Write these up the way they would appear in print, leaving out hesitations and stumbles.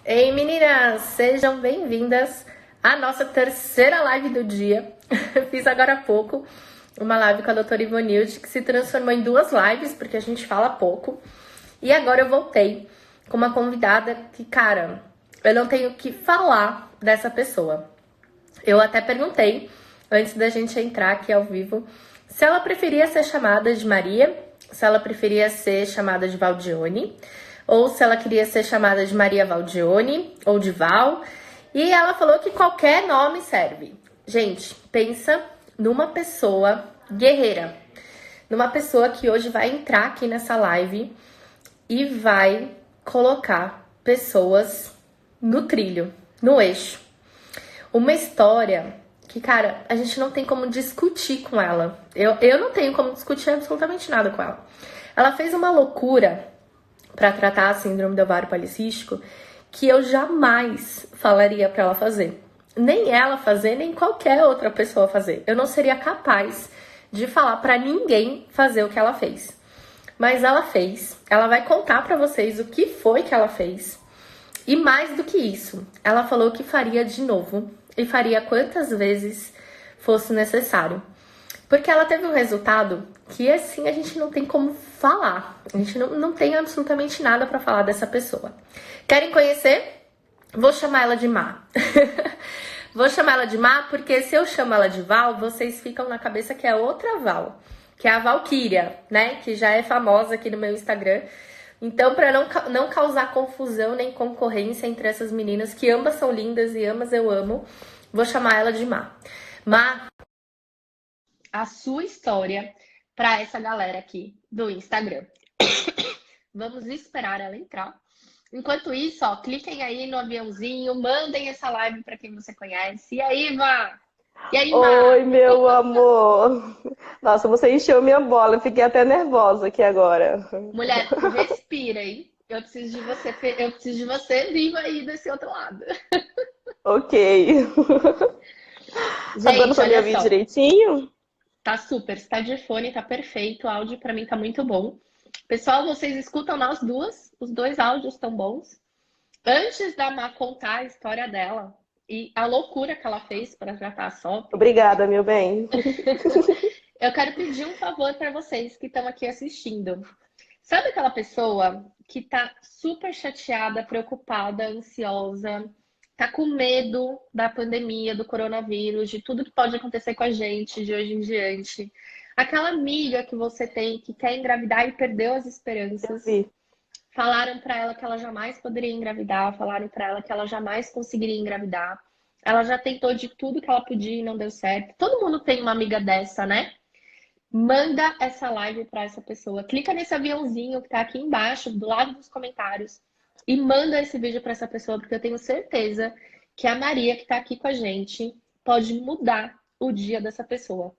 Ei, meninas, sejam bem-vindas à nossa terceira live do dia. Fiz agora há pouco uma live com a doutora Ivonilde, que se transformou em duas lives, porque a gente fala pouco. E agora eu voltei com uma convidada que, cara, eu não tenho o que falar dessa pessoa. Eu até perguntei, antes da gente entrar aqui ao vivo, se ela preferia ser chamada de Maria, se ela preferia ser chamada de Valdione, ou se ela queria ser chamada de Maria Valdione ou de Val. E ela falou que qualquer nome serve. Gente, pensa numa pessoa guerreira. Numa pessoa que hoje vai entrar aqui nessa live e vai colocar pessoas no trilho, no eixo. Uma história que, cara, a gente não tem como discutir com ela. Eu não tenho como discutir absolutamente nada com ela. Ela fez uma loucura para tratar a síndrome do ovário policístico que eu jamais falaria para ela fazer. Nem ela fazer, nem qualquer outra pessoa fazer. Eu não seria capaz de falar para ninguém fazer o que ela fez. Mas ela fez. Ela vai contar para vocês o que foi que ela fez. E mais do que isso, ela falou que faria de novo. E faria quantas vezes fosse necessário. Porque ela teve um resultado que, assim, a gente não tem como falar. A gente não tem absolutamente nada para falar dessa pessoa. Querem conhecer? Vou chamar ela de Má. Vou chamar ela de Má porque se eu chamo ela de Val, vocês ficam na cabeça que é outra Val. Que é a Valquíria, né? Que já é famosa aqui no meu Instagram. Então, para não causar confusão nem concorrência entre essas meninas, que ambas são lindas e ambas eu amo, vou chamar ela de Má. Má, a sua história para essa galera aqui do Instagram. Vamos esperar ela entrar. Enquanto isso, ó, cliquem aí no aviãozinho, mandem essa live para quem você conhece. E aí, Má? E aí, Má? Oi, meu amor. Nossa, você encheu minha bola. Eu fiquei até nervosa aqui agora. Mulher, respira aí. Eu preciso de você viva aí desse outro lado. Ok. Tá dando Gente, pra me olha ouvir só. direitinho? Tá super, está de fone, tá perfeito. O áudio para mim tá muito bom. Pessoal, vocês escutam nós duas? Os dois áudios estão bons. Antes da Má contar a história dela e a loucura que ela fez para tratar a SOP, Obrigada, meu bem. eu quero pedir um favor para vocês que estão aqui assistindo. Sabe aquela pessoa que tá super chateada, preocupada, ansiosa, tá com medo da pandemia, do coronavírus, de tudo que pode acontecer com a gente de hoje em diante? Aquela amiga que você tem que quer engravidar e perdeu as Eu esperanças. vi. Falaram para ela que ela jamais poderia engravidar, falaram para ela que ela jamais conseguiria engravidar. Ela já tentou de tudo que ela podia e não deu certo. Todo mundo tem uma amiga dessa, né? Manda essa live para essa pessoa. Clica nesse aviãozinho que tá aqui embaixo, do lado dos comentários, e manda esse vídeo para essa pessoa, porque eu tenho certeza que a Maria, que tá aqui com a gente, pode mudar o dia dessa pessoa.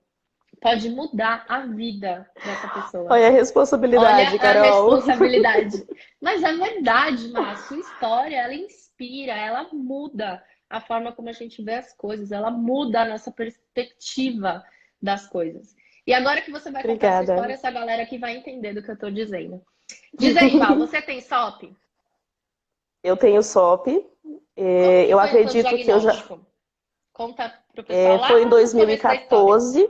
Pode mudar a vida dessa pessoa. Olha a Olha responsabilidade, a Carol. responsabilidade. Mas é verdade, Má, sua história, ela inspira, ela muda a forma como a gente vê as coisas, ela muda a nossa perspectiva das coisas. E agora que você vai contar a sua Obrigada. história, essa galera aqui vai entender do que eu tô dizendo. Diz aí, Val, você tem SOP? Eu tenho SOP. Como que Eu foi o seu acredito que eu já. diagnóstico? Conta pro pessoal Foi em lá no começo da história. 2014.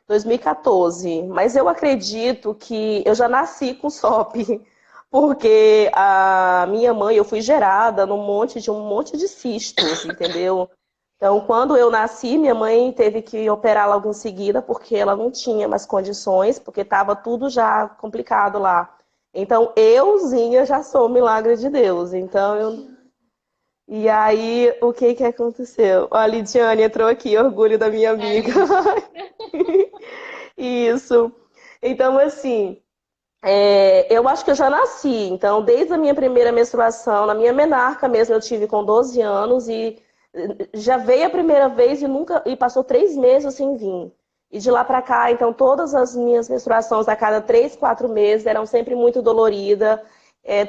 2014, mas eu acredito que eu já nasci com SOP, porque a minha mãe, eu fui gerada um monte de cistos, entendeu? Então, quando eu nasci, minha mãe teve que operar logo em seguida, porque ela não tinha mais condições, porque estava tudo já complicado lá. Então, euzinha já sou um milagre de Deus. E aí, o que que aconteceu? A Lidiane entrou aqui, orgulho da minha É amiga. ali. Isso. Então, assim, eu acho que eu já nasci. Então, desde a minha primeira menstruação, na minha menarca mesmo, eu tive com 12 anos e já veio a primeira vez e passou 3 meses sem vir. E de lá pra cá, então, todas as minhas menstruações a cada 3, 4 meses eram sempre muito doloridas.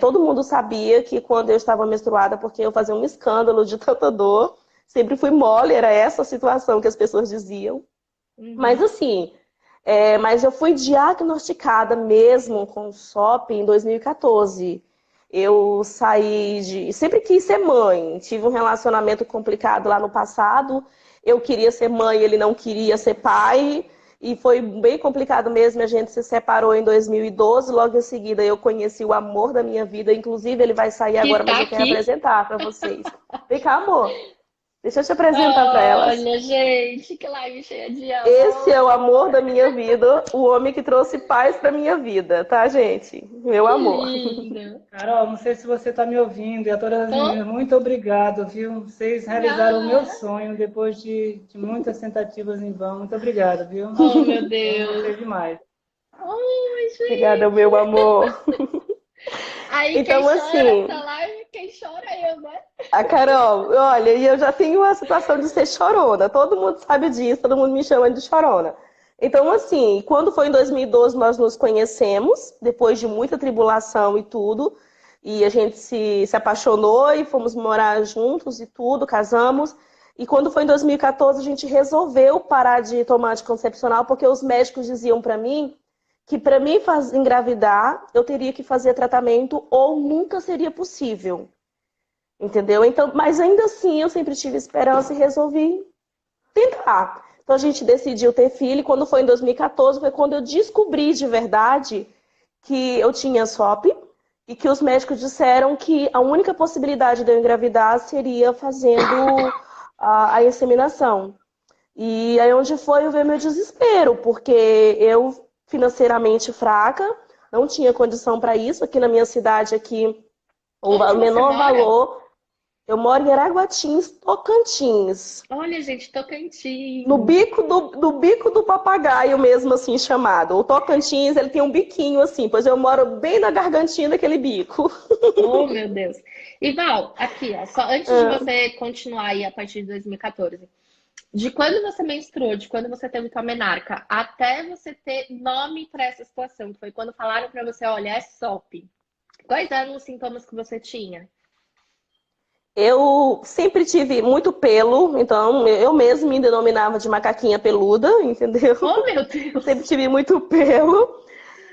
Todo mundo sabia que quando eu estava menstruada, porque eu fazia um escândalo de tanta dor, sempre fui mole, era essa a situação que as pessoas diziam. Mas Uhum. assim, mas eu fui diagnosticada mesmo com SOP em 2014. Eu saí de. Sempre quis ser mãe. Tive um relacionamento complicado lá no passado. Eu queria ser mãe, ele não queria ser pai. E foi bem complicado mesmo. A gente se separou em 2012. Logo em seguida, eu conheci o amor da minha vida. Inclusive, ele vai sair Que agora, mas tá eu quero aqui. apresentar para vocês. Vem cá, amor. Deixa eu te apresentar para elas. Olha, gente, que live cheia de Esse é o amor amor. da minha vida, o homem que trouxe paz para minha vida, tá, gente? Meu Que amor. lindo. Carol, não sei se você está me ouvindo, e a todas as Oh, meninas, muito obrigado, viu? Vocês realizaram o meu nada. sonho depois de muitas tentativas em vão. Muito obrigado, viu? Oh, meu Eu amo Deus. vocês demais. Oi, Obrigada, gente. meu amor. Aí quem Então, chora assim, nessa live, quem chora é eu, né? a Carol, olha, e eu já tenho a situação de ser chorona. Todo mundo sabe disso, todo mundo me chama de chorona. Então, assim, quando foi em 2012 nós nos conhecemos, depois de muita tribulação e tudo, e a gente se apaixonou e fomos morar juntos e tudo, casamos. E quando foi em 2014 a gente resolveu parar de tomar anticoncepcional porque os médicos diziam para mim engravidar, eu teria que fazer tratamento ou nunca seria possível. Entendeu? Então, mas ainda assim eu sempre tive esperança e resolvi tentar. Então a gente decidiu ter filho e quando foi em 2014 foi quando eu descobri de verdade que eu tinha SOP e que os médicos disseram que a única possibilidade de eu engravidar seria fazendo a inseminação. E aí onde foi eu ver meu desespero, porque eu financeiramente fraca, não tinha condição para isso. Aqui na minha cidade, aqui, o Onde você menor mora? valor. Eu moro em Araguatins, Tocantins. Olha, gente, No Tocantins. bico no bico do papagaio mesmo, assim, chamado. O Tocantins, ele tem um biquinho assim, pois eu moro bem na gargantinha daquele bico. Oh, meu Deus. E Val, aqui, ó, só antes de Ah, você continuar aí a partir de 2014, de quando você menstruou, de quando você teve tua menarca, até você ter nome para essa situação, que foi quando falaram para você, olha, é SOP. Quais eram os sintomas que você tinha? eu sempre tive muito pelo, então eu mesma me denominava de macaquinha peluda, entendeu? Oh, meu Sempre Deus! tive muito pelo.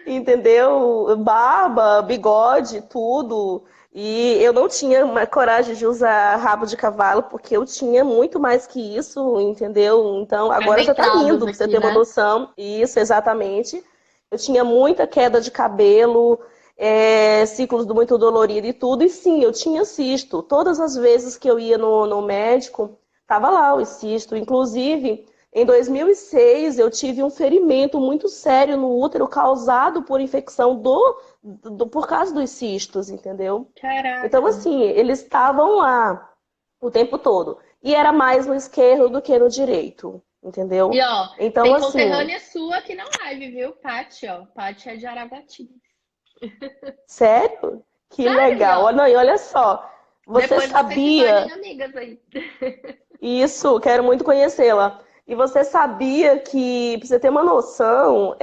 Entendeu? Barba, bigode, tudo. E eu não tinha uma coragem de usar rabo de cavalo, porque eu tinha muito mais que isso, entendeu? Então, agora já tá Adentrados lindo, pra você aqui, ter uma né? noção. Isso, exatamente. Eu tinha muita queda de cabelo, ciclos muito dolorido e tudo. E sim, eu tinha cisto. Todas as vezes que eu ia no médico, tava lá o cisto. Inclusive, em 2006, eu tive um ferimento muito sério no útero causado por infecção por causa dos cistos, entendeu? Então, Caraca. assim, eles estavam lá o tempo todo. E era mais no esquerdo do que no direito, E entendeu? ó, Então, tem assim, conterrânea sua aqui na live, viu? Paty, ó. Paty é de Araguatins. sério? Que Sério, e legal. ó. Não, e olha só, você Depois vocês se tornem sabia amigas aí. isso? Quero muito conhecê-la. E você sabia que, pra você ter uma noção,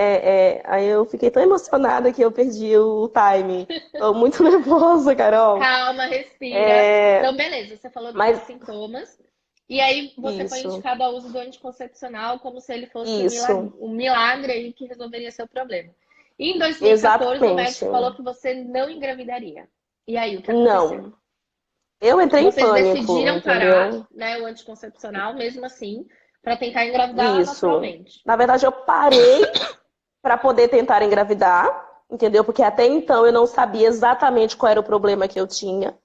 aí eu fiquei tão emocionada que eu perdi o time. Tô muito nervosa, Carol. Calma, respira. É, Então, beleza, você falou mas desses sintomas. E aí você foi isso, indicado ao uso do anticoncepcional como se ele fosse isso, um milagre aí que resolveria seu problema. E em 2014, o exatamente. médico falou que você não engravidaria. E aí, o que aconteceu? Não, eu entrei em Vocês pânico, decidiram parar, entendeu? né, o anticoncepcional, mesmo assim, para tentar engravidar Isso. naturalmente. Na verdade, eu parei para poder tentar engravidar, entendeu? Porque até então eu não sabia exatamente qual era o problema que eu tinha.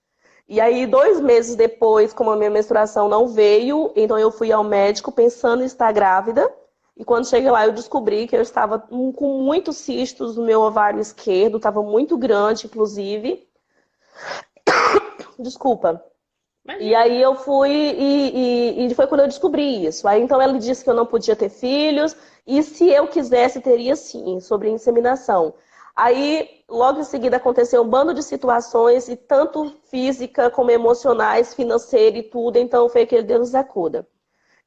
E aí, 2 meses depois, como a minha menstruação não veio, então eu fui ao médico pensando em estar grávida. E quando cheguei lá, eu descobri que eu estava com muitos cistos no meu ovário esquerdo, estava muito grande, inclusive. Desculpa. E Imagina. aí eu fui e foi quando eu descobri isso. Aí então ela disse que eu não podia ter filhos e se eu quisesse teria sim, sobre inseminação. Aí logo em seguida aconteceu um bando de situações e tanto física como emocionais, financeira e tudo, então foi aquele Deus nos acuda.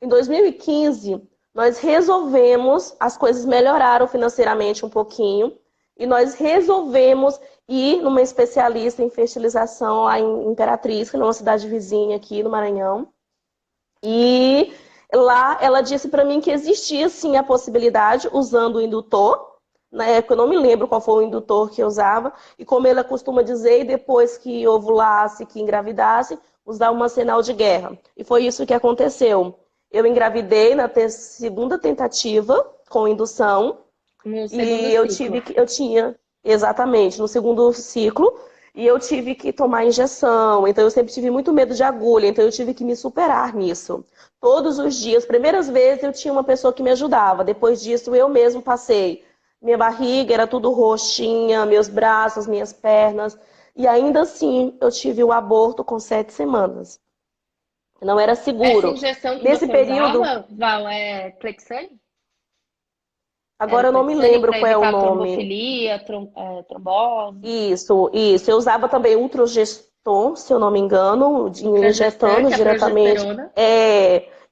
Em 2015, nós resolvemos, as coisas melhoraram financeiramente um pouquinho, e nós resolvemos ir numa especialista em fertilização lá em Imperatriz, que é uma cidade vizinha aqui no Maranhão. E lá ela disse para mim que existia sim a possibilidade, usando o indutor, Na época eu não me lembro qual foi o indutor que eu usava, e como ela costuma dizer, depois que ovulasse, que engravidasse, usar uma sinal de guerra. E foi isso que aconteceu. Eu engravidei na segunda tentativa com indução, No segundo e ciclo. eu tinha, exatamente, no segundo ciclo, e eu tive que tomar injeção, então eu sempre tive muito medo de agulha, então eu tive que me superar nisso. Todos os dias, primeiras vezes eu tinha uma pessoa que me ajudava, depois disso eu mesmo passei. Minha barriga era tudo roxinha, meus braços, minhas pernas, e ainda assim eu tive o aborto com 7 semanas. Não era Essa seguro. injeção que Nesse você período, usava, Val, é Clexane? Era agora eu não me Clexane lembro para qual é o evitar nome. trombofilia, trombose, Isso. Eu usava também Ultrageston, se eu não me engano, injetando ultragestante, a diretamente. progesterona.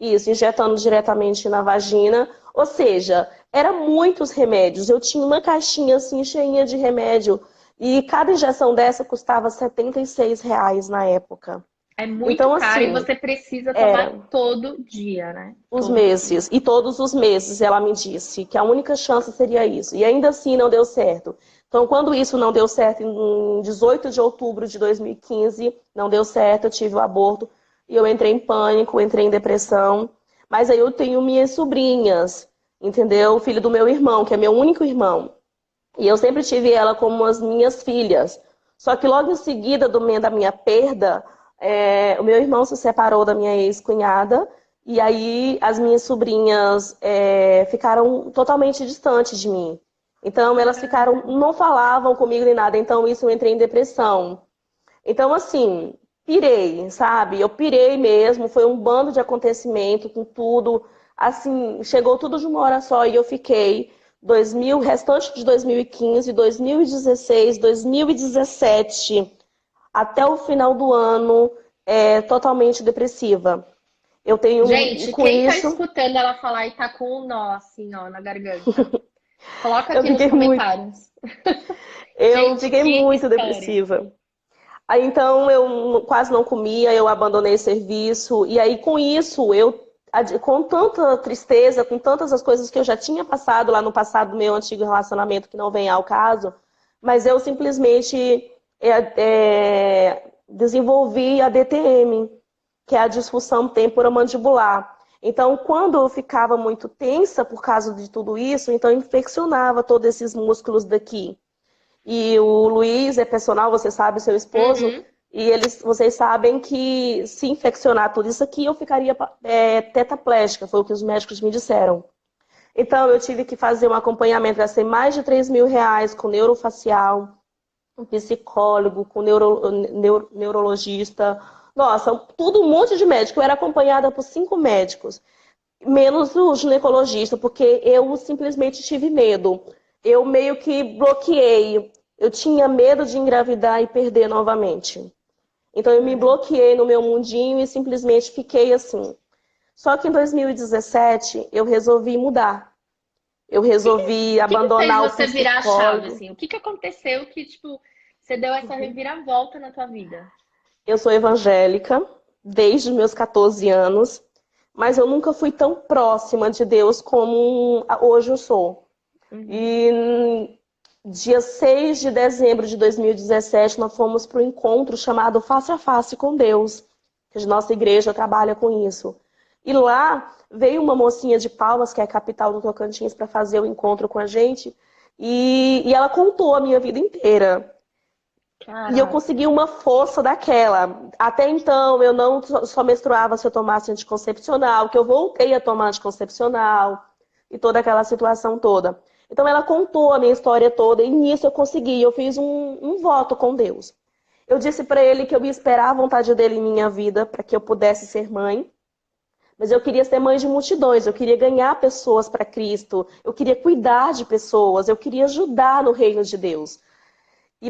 Isso, injetando diretamente na vagina. Ou seja, eram muitos remédios. Eu tinha uma caixinha assim cheinha de remédio. E cada injeção dessa custava R$ 76 na época. É muito Então, caro e assim, você precisa tomar era todo dia, né? os Todo dia. meses. E todos os meses ela me disse que a única chance seria isso. E ainda assim não deu certo. Então, quando isso não deu certo, em 18 de outubro de 2015, não deu certo, eu tive o aborto. E eu entrei em pânico, entrei em depressão. Mas aí eu tenho minhas sobrinhas, entendeu? O filho do meu irmão, que é meu único irmão. E eu sempre tive ela como as minhas filhas. Só que logo em seguida da minha perda, o meu irmão se separou da minha ex-cunhada. E aí as minhas sobrinhas ficaram totalmente distantes de mim. Então elas ficaram, não falavam comigo nem nada. Então isso eu entrei em depressão. Então assim, pirei, sabe? Eu pirei mesmo. Foi um bando de acontecimento com tudo. Assim, chegou tudo de uma hora só e eu fiquei 2000, restante de 2015, 2016, 2017, até o final do ano, totalmente depressiva. Eu tenho, Gente, com quem tá isso, escutando ela falar e tá com um nó assim, ó, na garganta? Coloca eu aqui nos fiquei muito, comentários. eu Gente, fiquei que muito história. depressiva. Aí então eu quase não comia, eu abandonei o serviço, e aí com isso com tanta tristeza, com tantas as coisas que eu já tinha passado lá no passado do meu antigo relacionamento, que não vem ao caso, mas eu simplesmente desenvolvi a DTM, que é a disfunção temporomandibular. Então, quando eu ficava muito tensa por causa de tudo isso, então infeccionava todos esses músculos daqui. E o Luiz é personal, você sabe, seu esposo, Uhum. e vocês sabem que se infeccionar tudo isso aqui, eu ficaria tetraplégica, foi o que os médicos me disseram. Então, eu tive que fazer um acompanhamento, gastei mais de R$ 3.000 com neurofacial, com psicólogo, com neurologista. Nossa, tudo um monte de médico. Eu era acompanhada por 5 médicos, menos o ginecologista, porque eu simplesmente tive medo. Eu meio que bloqueei. Eu tinha medo de engravidar e perder novamente. Então eu me bloqueei no meu mundinho e simplesmente fiquei assim. Só que em 2017 eu resolvi mudar. Eu resolvi O que que fez abandonar o você virar a chave, psicólogo. assim? O que que aconteceu que, tipo, você deu essa reviravolta na tua vida? Eu sou evangélica desde os meus 14 anos, mas eu nunca fui tão próxima de Deus como hoje eu sou. Uhum. E dia 6 de dezembro de 2017, nós fomos para o encontro chamado Face a Face com Deus, que a nossa igreja trabalha com isso. E lá veio uma mocinha de Palmas, que é a capital do Tocantins, para fazer o encontro com a gente, e ela contou a minha vida inteira. E eu Caraca. consegui uma força daquela. Até então, eu não só menstruava se eu tomasse anticoncepcional, que eu voltei a tomar anticoncepcional e toda aquela situação toda. Então, ela contou a minha história toda e nisso eu consegui. Eu fiz um voto com Deus. Eu disse para ele que eu ia esperar a vontade dele em minha vida para que eu pudesse ser mãe. Mas eu queria ser mãe de multidões, eu queria ganhar pessoas para Cristo, eu queria cuidar de pessoas, eu queria ajudar no reino de Deus.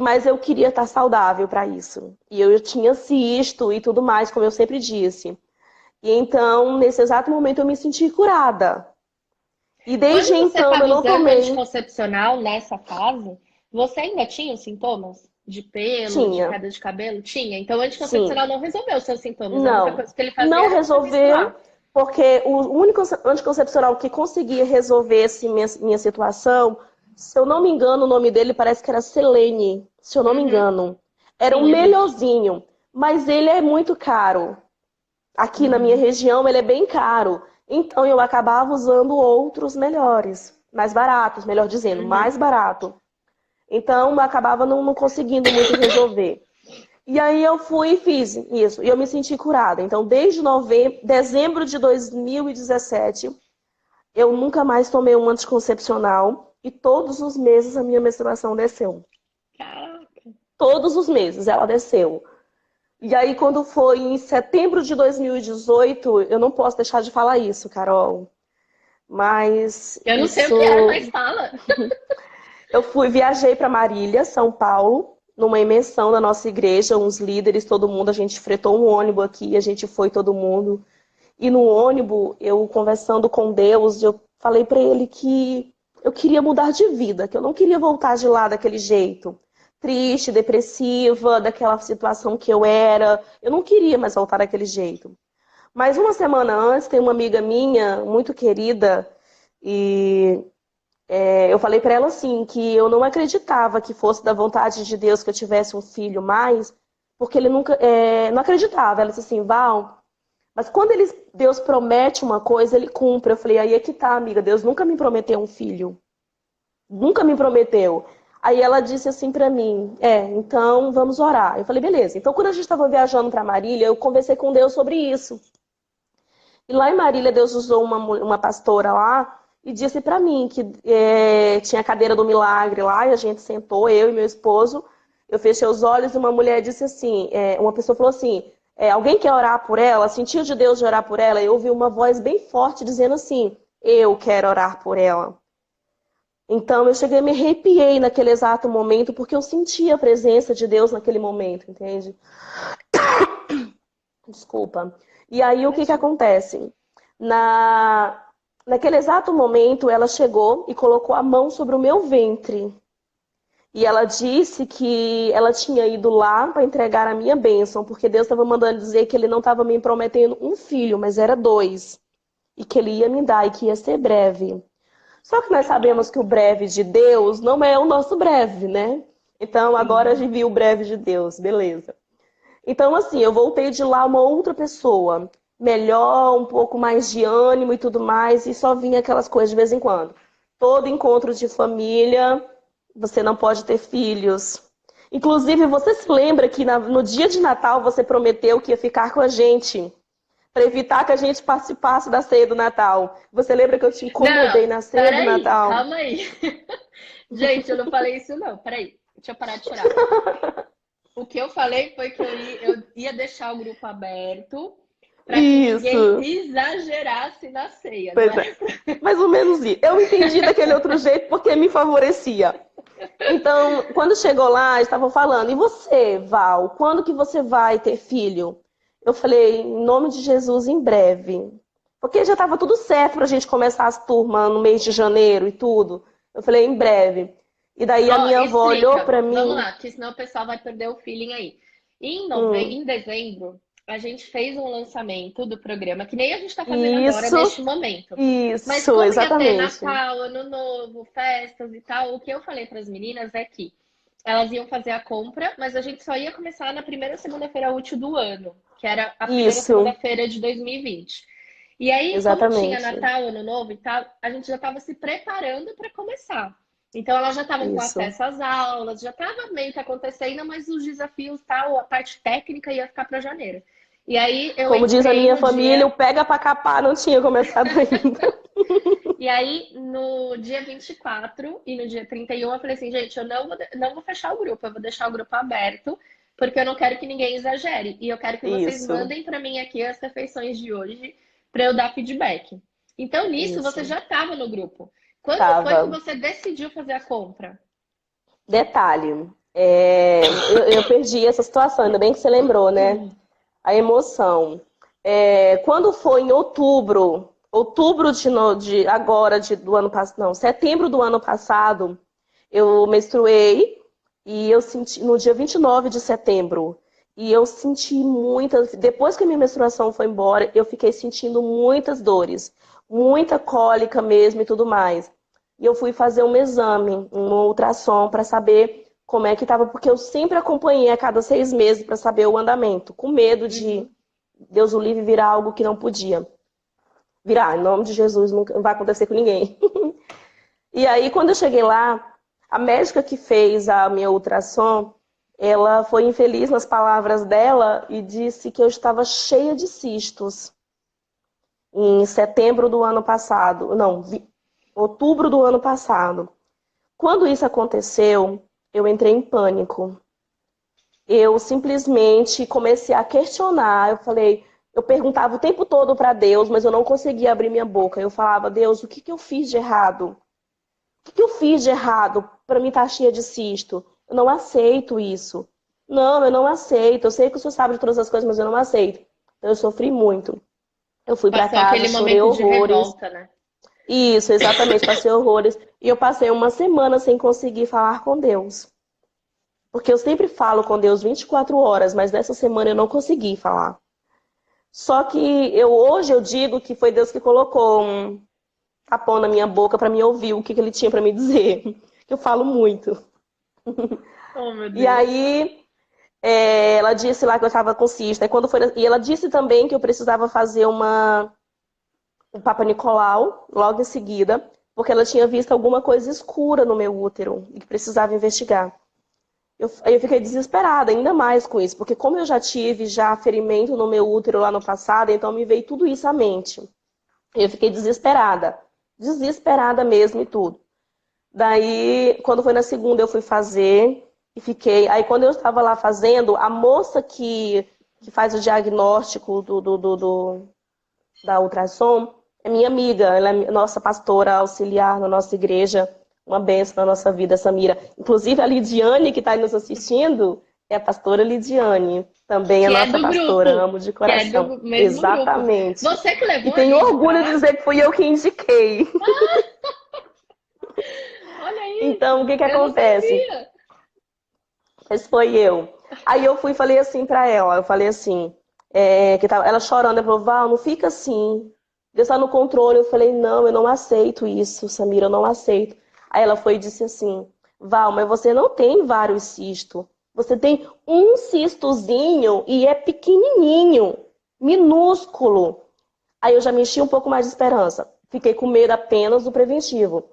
Mas eu queria estar saudável para isso. E eu tinha cisto e tudo mais, como eu sempre disse. E então, nesse exato momento, eu me senti curada. E Quando desde você então, eu estava não usando tomei. anticoncepcional nessa fase, você ainda tinha os sintomas de pelo, de Tinha, queda de cabelo? Tinha. Então, o anticoncepcional sim. não resolveu os seus sintomas. A única Não. coisa que ele fazia Não era você resolveu, menstruar. porque o único anticoncepcional que conseguia resolver minha situação Se eu não me engano, o nome dele parece que era Selene, se eu não me Uhum. engano. Era um Sim, existe. melhorzinho, mas ele é muito caro. Aqui na minha Uhum. região ele é bem caro. Então eu acabava usando outros melhores, mais baratos, melhor dizendo, Uhum. mais barato. Então eu acabava não conseguindo muito resolver. E aí eu fui e fiz isso. E eu me senti curada. Então, desde dezembro de 2017, eu nunca mais tomei um anticoncepcional. E todos os meses a minha menstruação desceu. Caraca. Todos os meses ela desceu. E aí, quando foi em setembro de 2018, eu não posso deixar de falar isso, Carol. Mas Eu não sei o que é, isso. mas fala. Viajei para Marília, São Paulo, numa imersão da nossa igreja, uns líderes, todo mundo, a gente fretou um ônibus aqui, a gente foi todo mundo. E no ônibus, eu conversando com Deus, eu falei para ele que eu queria mudar de vida, que eu não queria voltar de lá daquele jeito, triste, depressiva, daquela situação que eu era. Eu não queria mais voltar daquele jeito. Mas uma semana antes, tem uma amiga minha, muito querida, e eu falei para ela assim, que eu não acreditava que fosse da vontade de Deus que eu tivesse um filho mais, porque ele nunca, não acreditava. Ela disse assim, Val, mas quando Deus promete uma coisa, ele cumpre. Eu falei, aí é que tá, amiga, Deus nunca me prometeu um filho. Nunca me prometeu. Aí ela disse assim pra mim, então vamos orar. Eu falei, beleza. Então quando a gente estava viajando para Marília, eu conversei com Deus sobre isso. E lá em Marília, Deus usou uma pastora lá e disse pra mim que tinha a cadeira do milagre lá, e a gente sentou, eu e meu esposo. Eu fechei os olhos e uma mulher disse assim, uma pessoa falou assim, alguém quer orar por ela? Sentiu de Deus de orar por ela? Eu ouvi uma voz bem forte dizendo assim, eu quero orar por ela. Então eu cheguei, me arrepiei naquele exato momento, porque eu senti a presença de Deus naquele momento, entende? Desculpa. E aí o que que Imagina. acontece? Na... Naquele exato momento, ela chegou e colocou a mão sobre o meu ventre. E ela disse que ela tinha ido lá para entregar a minha bênção, porque Deus estava mandando dizer que ele não estava me prometendo um filho, mas era dois. E que ele ia me dar e que ia ser breve. Só que nós sabemos que o breve de Deus não é o nosso breve, né? Então agora a Sim. gente viu o breve de Deus, beleza. Então, assim, eu voltei de lá uma outra pessoa, melhor, um pouco mais de ânimo e tudo mais, e só vinha aquelas coisas de vez em quando. Todo encontro de família, você não pode ter filhos. Inclusive, você se lembra que no dia de Natal você prometeu que ia ficar com a gente, para evitar que a gente participasse da ceia do Natal. Você lembra que eu te incomodei Não, na ceia do peraí, Natal? calma aí. Gente, eu não falei isso não. Peraí, deixa eu parar de chorar. O que eu falei foi que eu ia deixar o grupo aberto para que ninguém Isso. exagerasse na ceia, não Pois era? é. Mais ou menos isso. Eu entendi daquele outro jeito porque me favorecia. Então, quando chegou lá, estavam falando, e você, Val, quando que você vai ter filho? Eu falei, em nome de Jesus, em breve. Porque já estava tudo certo para a gente começar as turmas no mês de janeiro e tudo. Eu falei, em breve. E daí a Ó, minha avó olhou explica. para Vamos mim. lá, que senão o pessoal vai perder o feeling aí. Hum, Em dezembro, a gente fez um lançamento do programa, que nem a gente está fazendo agora isso, neste momento. Mas isso, como ia ter exatamente. Natal, Ano Novo, festas e tal, o que eu falei para as meninas é que elas iam fazer a compra, mas a gente só ia começar na primeira segunda-feira útil do ano, que era a primeira Isso, segunda-feira de 2020. E aí, como tinha exatamente. Natal, Ano Novo e tal, a gente já estava se preparando para começar. Então, elas já estavam com Isso. acesso às aulas, já estava meio que acontecendo, mas os desafios, tal, a parte técnica ia ficar para janeiro. E aí, eu Como diz a entrei minha no família, dia. o pega pra capar não tinha começado ainda. E aí, no dia 24 e no dia 31, eu falei assim, gente, eu não vou fechar o grupo, eu vou deixar o grupo aberto, porque eu não quero que ninguém exagere. E eu quero que vocês Isso, mandem para mim aqui as refeições de hoje para eu dar feedback. Então, nisso, você isso. já estava no grupo. Quando foi que Tava. você decidiu fazer a compra? Detalhe, eu perdi essa situação, ainda bem que você lembrou, né? A emoção. Quando foi em outubro de agora, do ano passado, não, setembro do ano passado, eu menstruei e eu senti, no dia 29 de setembro, e eu senti muitas, depois que a minha menstruação foi embora, eu fiquei sentindo muitas dores, muita cólica mesmo e tudo mais. e eu fui fazer um exame, um ultrassom, para saber como é que estava, porque eu sempre acompanhei a cada 6 meses para saber o andamento, com medo de Deus o livre virar algo que não podia virar. Em nome de Jesus, nunca vai acontecer com ninguém. E aí, quando eu cheguei lá, a médica que fez a minha ultrassom, ela foi infeliz nas palavras dela e disse que eu estava cheia de cistos. Em setembro do ano passado, não, outubro do ano passado. Quando isso aconteceu, eu entrei em pânico. Eu simplesmente comecei a questionar. Eu perguntava o tempo todo para Deus, mas eu não conseguia abrir minha boca. Eu falava: Deus, o que que eu fiz de errado? O que que eu fiz de errado para mim estar cheia de cisto? Eu não aceito isso. Não, eu não aceito. Eu sei que o Senhor sabe de todas as coisas, mas eu não aceito. Então eu sofri muito. Eu fui para Passou casa, aquele chorei momento de horrores. revolta, né? Isso, exatamente, passei horrores. E eu passei uma semana sem conseguir falar com Deus. Porque eu sempre falo com Deus 24 horas, mas nessa semana eu não consegui falar. Só que hoje eu digo que foi Deus que colocou um tapão na minha boca para me ouvir o que ele tinha para me dizer. Que eu falo muito. Oh, meu E Deus. aí ela disse lá que eu estava com cisto. E ela disse também que eu precisava fazer um Papa Nicolau logo em seguida, porque ela tinha visto alguma coisa escura no meu útero e que precisava investigar. Aí eu fiquei desesperada ainda mais com isso, porque como eu já tive ferimento no meu útero lá no passado, então me veio tudo isso à mente. Eu fiquei desesperada. Desesperada mesmo e tudo. Daí, quando foi na segunda, eu fui fazer e fiquei. Aí, quando eu estava lá fazendo, a moça que faz o diagnóstico da ultrassom é minha amiga. Ela é nossa pastora auxiliar na nossa igreja. Uma bênção na nossa vida, Samira. Inclusive, a Lidiane, que está aí nos assistindo, é a pastora Lidiane. Também é Que é nossa do pastora, grupo. amo de Que é coração. do mesmo grupo. Exatamente. Você que E levou a tenho Lid pra orgulho de lá? dizer que fui eu que indiquei. Olha Então, o isso. que que Eu não acontece? sabia. Esse foi eu. Aí eu fui e falei assim pra ela, eu falei assim, ela chorando, ela falou: Val, não fica assim. Deus está no controle. Eu falei: não, eu não aceito isso, Samira, eu não aceito. Aí ela foi e disse assim: Val, mas você não tem vários cistos. Você tem um cistozinho e é pequenininho, minúsculo. Aí eu já me enchi um pouco mais de esperança. Fiquei com medo apenas do preventivo.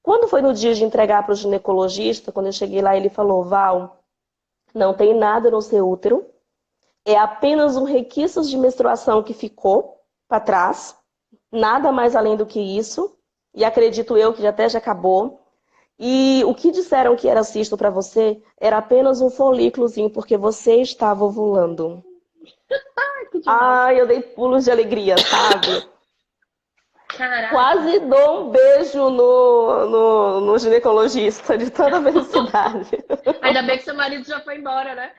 Quando foi no dia de entregar para o ginecologista, quando eu cheguei lá, ele falou: Val, não tem nada no seu útero, é apenas um requisito de menstruação que ficou para trás, nada mais além do que isso, e acredito eu que até já acabou. E o que disseram que era cisto para você era apenas um folículozinho, porque você estava ovulando. Ai, que demais. Ai, eu dei pulos de alegria, sabe? Caraca. Quase dou um beijo no ginecologista de toda felicidade. Ainda bem que seu marido já foi embora, né?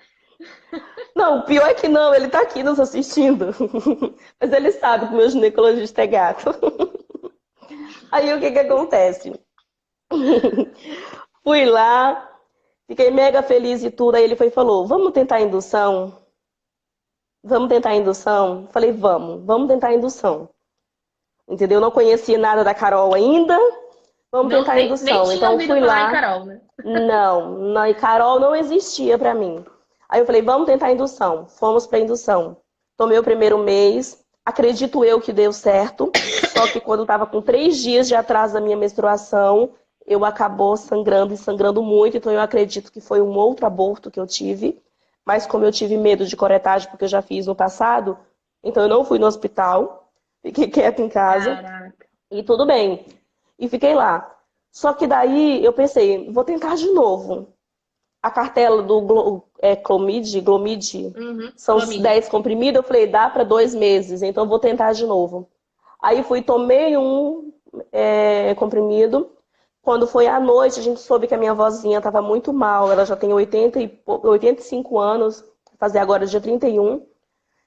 Não, o pior é que não, ele tá aqui nos assistindo. Mas ele sabe que o meu ginecologista é gato. Aí o que que acontece? Fui lá, fiquei mega feliz e tudo. Aí ele foi e falou: vamos tentar a indução? Vamos tentar a indução? Falei: vamos tentar a indução. Entendeu? Não conhecia nada da Carol ainda. Vamos Não, tentar a nem indução. tinha Então ouvido fui falar em lá. Carol, né? Não, e Carol não existia pra mim. Aí eu falei: vamos tentar a indução. Fomos pra indução. Tomei o primeiro mês. Acredito eu que deu certo. Só que quando eu tava com 3 dias de atraso da minha menstruação, eu acabou sangrando e sangrando muito. Então eu acredito que foi um outro aborto que eu tive. Mas como eu tive medo de curetagem, porque eu já fiz no passado, então eu não fui no hospital. Fiquei quieta em casa. Caraca. E tudo bem. E fiquei lá. Só que daí eu pensei: vou tentar de novo. A cartela do Glomid, são os Clamídia. 10 comprimidos. Eu falei: dá para 2 meses, então vou tentar de novo. Aí fui, tomei um comprimido. Quando foi à noite, a gente soube que a minha vozinha estava muito mal. Ela já tem 85 anos, vai fazer agora dia 31.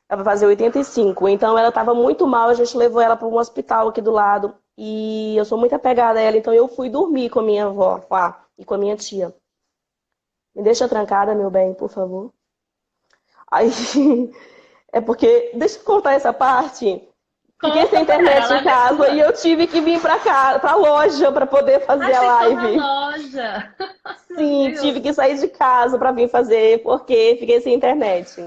Ela vai fazer 85. Então ela estava muito mal, a gente levou ela para um hospital aqui do lado. E eu sou muito apegada a ela, então eu fui dormir com a minha avó lá e com a minha tia. Me deixa trancada, meu bem, por favor. Aí, é porque, deixa eu contar essa parte. Fiquei sem Conta internet ela, em casa e eu tive que vir pra cá, pra loja pra poder fazer a live. na loja. Meu Sim, tive Deus. que sair de casa pra vir fazer, porque fiquei sem internet.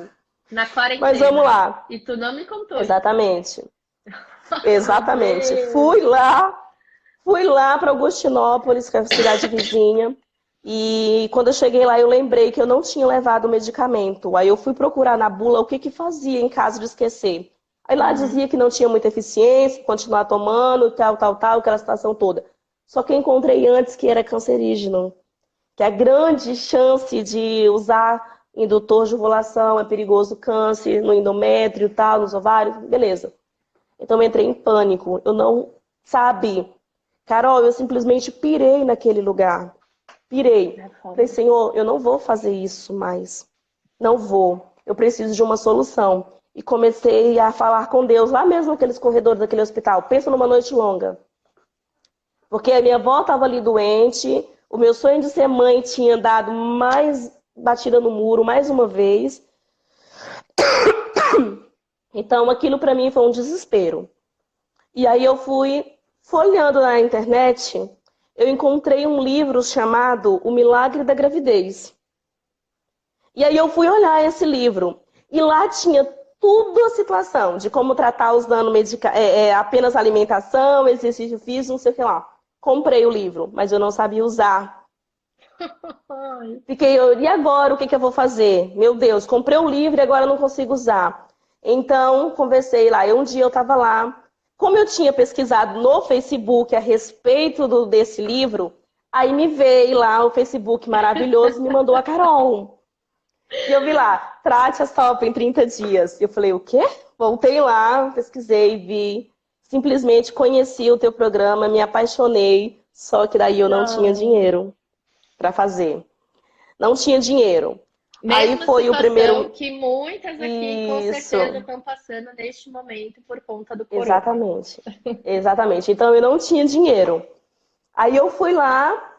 Na Mas vamos quarentena. lá. E tu não me contou isso. Exatamente. Meu Exatamente. Deus. Fui lá para Augustinópolis, que é a cidade vizinha. E quando eu cheguei lá, eu lembrei que eu não tinha levado o medicamento. Aí eu fui procurar na bula o que que fazia em caso de esquecer. Aí lá Uhum. dizia que não tinha muita eficiência, continuar tomando, tal, aquela situação toda. Só que eu encontrei antes que era cancerígeno, que a grande chance de usar indutor de ovulação é perigoso câncer no endométrio, tal, nos ovários, beleza. Então eu entrei em pânico. Eu não, sabe, Carol, eu simplesmente pirei naquele lugar. Pirei. É foda. Falei, Senhor, eu não vou fazer isso mais. Não vou. Eu preciso de uma solução. E comecei a falar com Deus lá mesmo naqueles corredores daquele hospital. Pensa numa noite longa. Porque a minha avó estava ali doente, o meu sonho de ser mãe tinha dado mais batida no muro mais uma vez. Então aquilo para mim foi um desespero. E aí eu fui folheando na internet, eu encontrei um livro chamado O Milagre da Gravidez. E aí eu fui olhar esse livro. E lá tinha tudo a situação de como tratar os danos apenas alimentação, exercício físico, não sei o que lá. Comprei o livro, mas eu não sabia usar. Ai. Fiquei, e agora o que eu vou fazer? Meu Deus, comprei o livro e agora eu não consigo usar. Então, conversei lá. Um dia eu estava lá. Como eu tinha pesquisado no Facebook a respeito desse livro, aí me veio lá o Facebook maravilhoso e me mandou a Carol. E eu vi lá, trate a sopa em 30 dias. Eu falei, o quê? Voltei lá, pesquisei, vi. Simplesmente conheci o teu programa, me apaixonei. Só que daí eu não tinha Não. dinheiro para fazer. Não tinha dinheiro. Aí Mesma foi o situação primeiro. que muitas aqui com certeza Isso. estão passando neste momento por conta do corona. Exatamente. Exatamente. Então eu não tinha dinheiro. Aí eu fui lá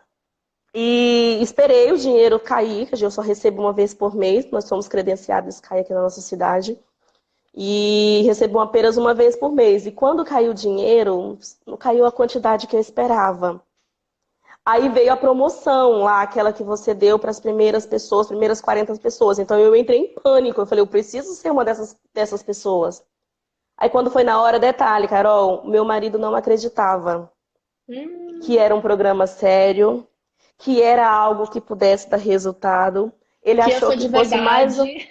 e esperei o dinheiro cair, que eu só recebo uma vez por mês, nós somos credenciados Sky aqui na nossa cidade. E recebo apenas uma vez por mês. E quando caiu o dinheiro, não caiu a quantidade que eu esperava. Aí veio a promoção lá, aquela que você deu para as primeiras pessoas, primeiras 40 pessoas. Então eu entrei em pânico. Eu falei, eu preciso ser uma dessas pessoas. Aí quando foi na hora, detalhe, Carol, meu marido não acreditava que era um programa sério, que era algo que pudesse dar resultado. Ele Que eu achou sou que de fosse mais verdade.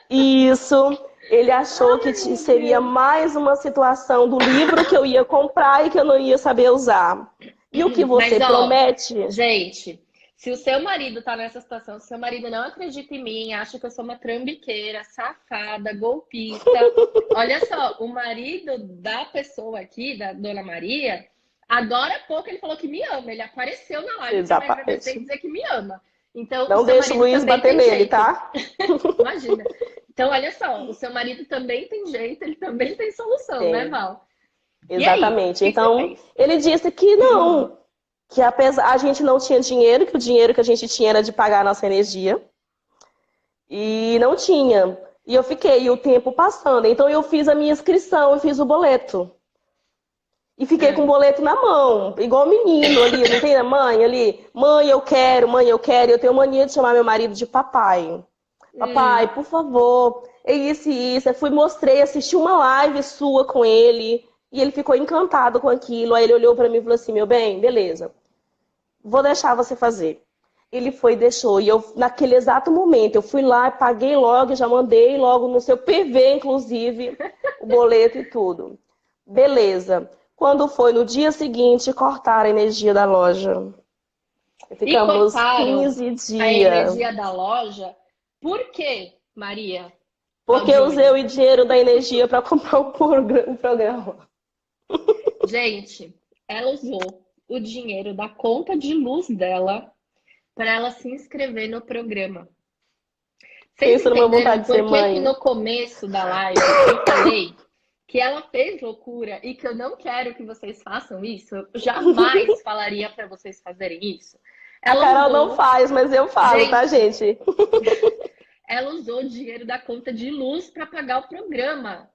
isso. Ele achou que Ai, meu seria Deus. mais uma situação do livro que eu ia comprar e que eu não ia saber usar. E o que Mas, você ó, promete? gente, se o seu marido tá nessa situação, se o seu marido não acredita em mim, acha que eu sou uma trambiqueira, safada, golpista. Olha só, o marido da pessoa aqui, da Dona Maria, agora há pouco ele falou que me ama. Ele apareceu na live para me agradecer e Exatamente. dizer que me ama. Então, o Não seu deixe o marido Luiz também bater tem nele, jeito. tá? Imagina. Então, olha só, o seu marido também tem jeito, ele também tem solução, né, Tem. Val? E aí, o Exatamente. que que você Então, fez? ele disse que não, que apesar a gente não tinha dinheiro, que o dinheiro que a gente tinha era de pagar a nossa energia. E não tinha. E eu fiquei o tempo passando. Então eu fiz a minha inscrição, eu fiz o boleto. E fiquei com o É. boleto na mão, igual menino ali, não tem a mãe ali? Mãe, eu quero, mãe, eu quero. Eu tenho mania de chamar meu marido de papai. Hum. Papai, por favor, é isso e isso. Eu fui, mostrei, assisti uma live sua com ele. E ele ficou encantado com aquilo. Aí ele olhou pra mim e falou assim, meu bem, beleza. Vou deixar você fazer. Ele foi e deixou. E eu, naquele exato momento, eu fui lá, paguei logo, já mandei logo no seu PV, inclusive, o boleto e tudo. Beleza. Quando foi no dia seguinte, cortaram a energia da loja. E Ficamos cortaram 15 a dias. energia da loja. Por quê, Maria Porque eu usei Valdione? o dinheiro da energia para comprar o programa. Gente, ela usou o dinheiro da conta de luz dela para ela se inscrever no programa. Vocês Pensa numa entenderam vontade de ser por que que mãe. no começo da live eu falei que ela fez loucura e que eu não quero que vocês façam isso? Eu jamais falaria para vocês fazerem isso. A Ela Carol não usou, faz, mas eu falo, tá, gente, gente? ela usou o dinheiro da conta de luz para pagar o programa.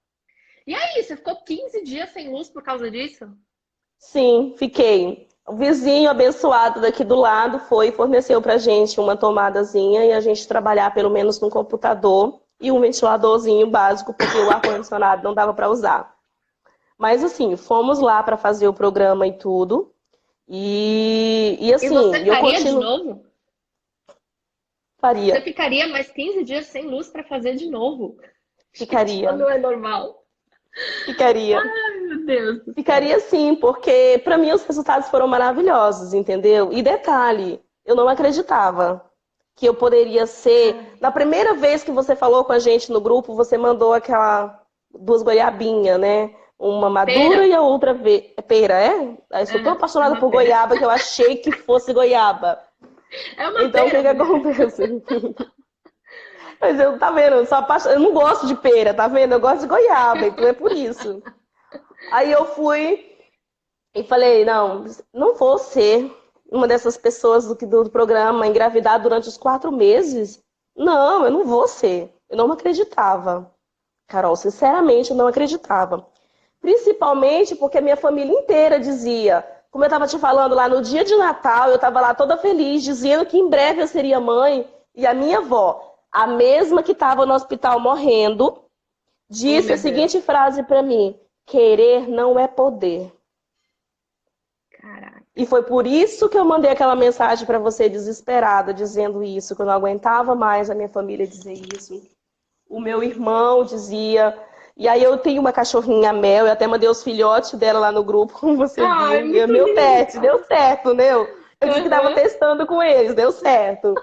E aí, você ficou 15 dias sem luz por causa disso? Sim, fiquei. O vizinho abençoado daqui do lado foi e forneceu pra gente uma tomadazinha e a gente trabalhar pelo menos no computador e um ventiladorzinho básico, porque o ar-condicionado não dava para usar. Mas assim, fomos lá para fazer o programa e tudo. E E você assim, eu faria de continuo, novo? Você faria, ficaria mais 15 dias sem luz para fazer de novo? Gente, ficaria, não é normal. ficaria. Ai, meu Deus do céu. Ficaria sim, porque para mim os resultados foram maravilhosos, entendeu? E detalhe, eu não acreditava que eu poderia ser. Na primeira vez que você falou com a gente no grupo, você mandou aquela duas goiabinhas, né? Uma madura Pera. e a outra pera, é? Eu sou tão É apaixonada uma por pera. goiaba que eu achei que fosse goiaba. É uma Então o que pera, que mulher. acontece? Mas eu, tá vendo? Eu, sou eu não gosto de pera, tá vendo? Eu gosto de goiaba, então é por isso. Aí eu fui e falei, não, não vou ser uma dessas pessoas do programa engravidar durante os 4 meses. Não, eu não vou ser. Eu não acreditava. Carol, sinceramente, eu não acreditava. Principalmente porque a minha família inteira dizia, como eu estava te falando lá no dia de Natal, eu estava lá toda feliz, dizendo que em breve eu seria mãe. E a minha avó, a mesma que estava no hospital morrendo, Oh, disse a meu Deus. seguinte frase para mim: querer não é poder. Caraca. E foi por isso que eu mandei aquela mensagem para você desesperada, dizendo isso, que eu não aguentava mais a minha família dizer isso. O meu irmão dizia. E aí eu tenho uma cachorrinha Mel, eu até mandei os filhotes dela lá no grupo, como você Ai, viu. E o muito meu pet, linda. deu certo, né? Eu disse que estava Aham. testando com eles, deu certo.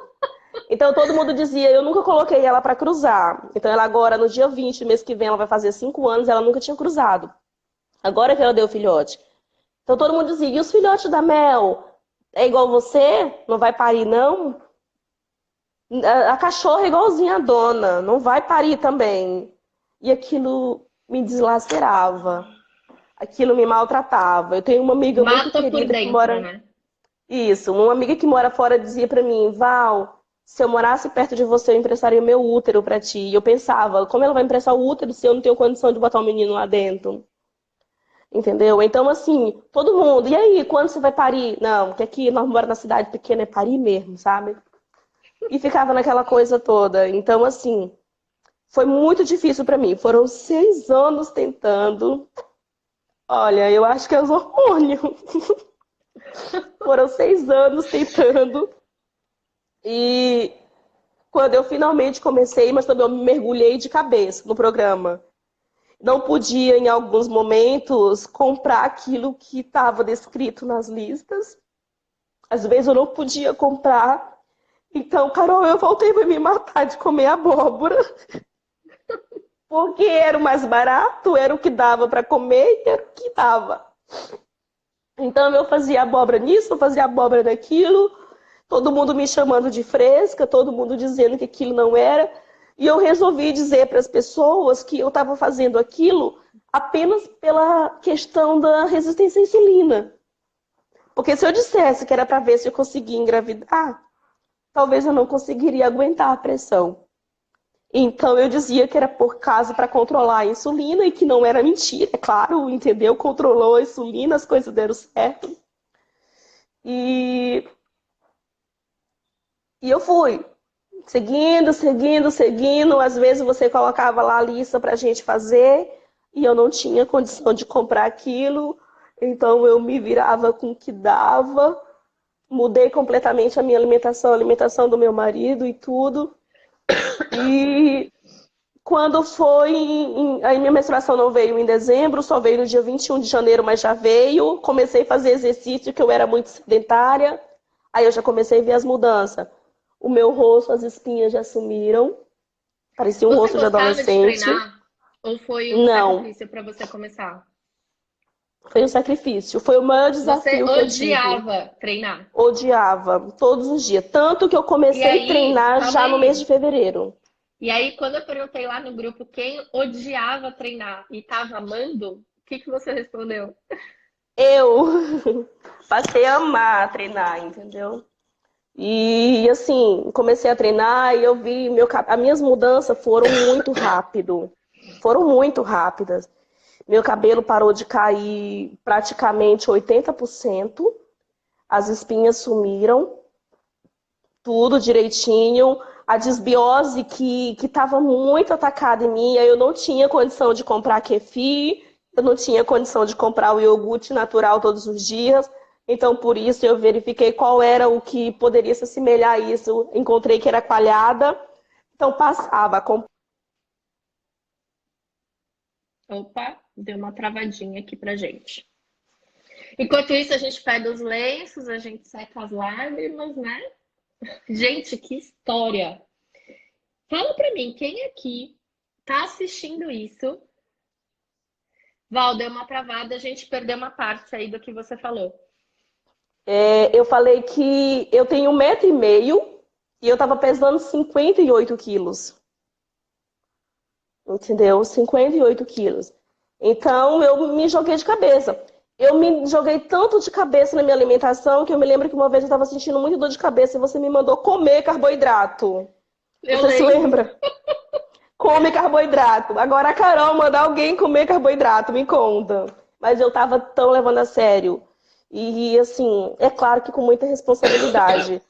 Então todo mundo dizia, eu nunca coloquei ela para cruzar. Então ela agora, no dia 20, mês que vem, ela vai fazer 5 anos, ela nunca tinha cruzado. Agora que ela deu filhote. Então todo mundo dizia, e os filhotes da Mel? É igual você? Não vai parir, não? A cachorra é igualzinha a dona, não vai parir também. E aquilo me deslacerava, aquilo me maltratava. Eu tenho uma amiga muito Mata por querida que dentro, mora. né? Isso, uma amiga que mora fora dizia pra mim, Val, se eu morasse perto de você, eu emprestaria o meu útero pra ti. E eu pensava, como ela vai emprestar o útero se eu não tenho condição de botar o menino lá dentro? Entendeu? Então, assim, todo mundo. E aí, quando você vai parir? Não, porque aqui nós moramos na cidade pequena, é parir mesmo, sabe? E ficava naquela coisa toda. Então, assim, foi muito difícil pra mim. Foram 6 anos tentando. Olha, eu acho que é os hormônios. Foram 6 anos tentando. E quando eu finalmente comecei, mas também eu me mergulhei de cabeça no programa. Não podia, em alguns momentos, comprar aquilo que estava descrito nas listas. Às vezes eu não podia comprar. Então, Carol, eu voltei para me matar de comer abóbora. Porque era o mais barato, era o que dava para comer e era o que dava. Então eu fazia abóbora nisso, eu fazia abóbora naquilo, todo mundo me chamando de fresca, todo mundo dizendo que aquilo não era. E eu resolvi dizer para as pessoas que eu estava fazendo aquilo apenas pela questão da resistência à insulina. Porque se eu dissesse que era para ver se eu conseguia engravidar, talvez eu não conseguiria aguentar a pressão. Então eu dizia que era por causa para controlar a insulina e que não era mentira, é claro, entendeu? Controlou a insulina, as coisas deram certo. E, e eu fui seguindo. Às vezes você colocava lá a lista para a gente fazer e eu não tinha condição de comprar aquilo. Então eu me virava com o que dava. Mudei completamente a alimentação do meu marido e tudo. E quando foi. Aí minha menstruação não veio em dezembro, só veio no dia 21 de janeiro, mas já veio. Comecei a fazer exercício, que eu era muito sedentária. Aí eu já comecei a ver as mudanças. O meu rosto, as espinhas já sumiram. Parecia um Você rosto de gostava de adolescente. treinar? Ou foi um Não, sacrifício para você começar? foi um sacrifício. Foi o maior Você desafio que eu tive. odiava treinar. Odiava, todos os dias. Tanto que eu E comecei a aí, treinar calma já no mês aí. de fevereiro. E aí, quando eu perguntei lá no grupo quem odiava treinar e tava amando, o que que você respondeu? Eu passei a amar treinar, entendeu? E assim, comecei a treinar e eu vi as minhas mudanças foram muito rápido. Foram muito rápidas. Meu cabelo parou de cair praticamente 80%. As espinhas sumiram, tudo direitinho. A desbiose que estava muito atacada em mim, eu não tinha condição de comprar kefir, eu não tinha condição de comprar o iogurte natural todos os dias. Então, por isso, eu verifiquei qual era o que poderia se assemelhar a isso. Encontrei que era coalhada, então passava. Opa, deu uma travadinha aqui pra gente. Enquanto isso, a gente pega os lenços, a gente seca as lágrimas, né? Gente, que história! Fala pra mim, quem aqui tá assistindo isso? Val, deu uma travada, a gente perdeu uma parte aí do que você falou. Eu falei que eu tenho 1,5 m e eu estava pesando 58 quilos. Entendeu? 58 quilos. Então eu me joguei de cabeça. Eu me joguei tanto de cabeça na minha alimentação que eu me lembro que uma vez eu estava sentindo muito dor de cabeça e você me mandou comer carboidrato. Eu Você se lembro. lembra? Come carboidrato. Agora a Carol manda alguém comer carboidrato, me conta. Mas eu tava tão levando a sério. E assim, é claro que com muita responsabilidade.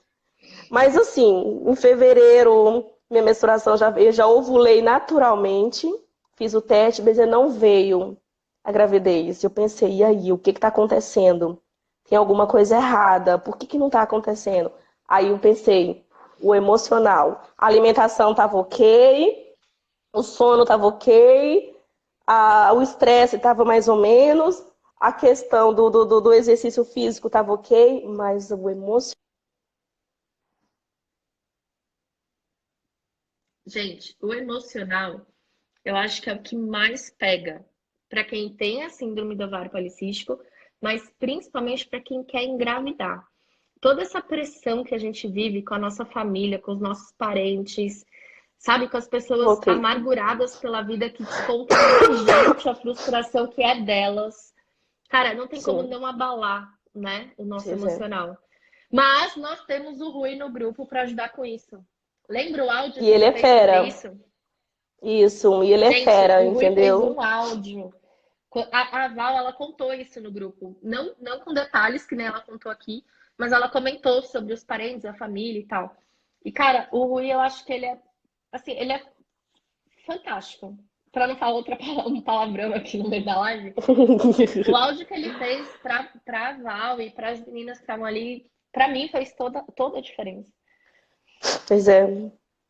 Mas assim, em fevereiro, minha menstruação já veio, já ovulei naturalmente. Fiz o teste, mas não veio a gravidez. Eu pensei, e aí, o que está acontecendo? Tem alguma coisa errada? Por que não está acontecendo? Aí eu pensei, o emocional. A alimentação estava ok, o sono estava ok, o estresse estava mais ou menos, a questão do exercício físico estava ok, mas o emocional. Gente, o emocional, eu acho que é o que mais pega para quem tem a síndrome do ovário policístico, mas principalmente para quem quer engravidar. Toda essa pressão que a gente vive com a nossa família, com os nossos parentes, sabe, com as pessoas Ok, amarguradas pela vida que descontam na gente a frustração que é delas. Cara, não tem como sim, não abalar, né, o nosso pois é. emocional. Mas nós temos o Rui no grupo para ajudar com isso. Lembra o áudio E que ele ele é fez sobre fera. isso? Isso, e ele é Gente, fera, o Rui fez entendeu? um áudio. A Val, ela contou isso no grupo. Não com detalhes, que nem ela contou aqui, mas ela comentou sobre os parentes, a família e tal. E, cara, o Rui, eu acho que ele é, assim, ele é fantástico. Pra não falar um palavrão aqui no meio da live, o áudio que ele fez pra Val e para as meninas que estavam ali, pra mim fez toda a diferença. Pois é.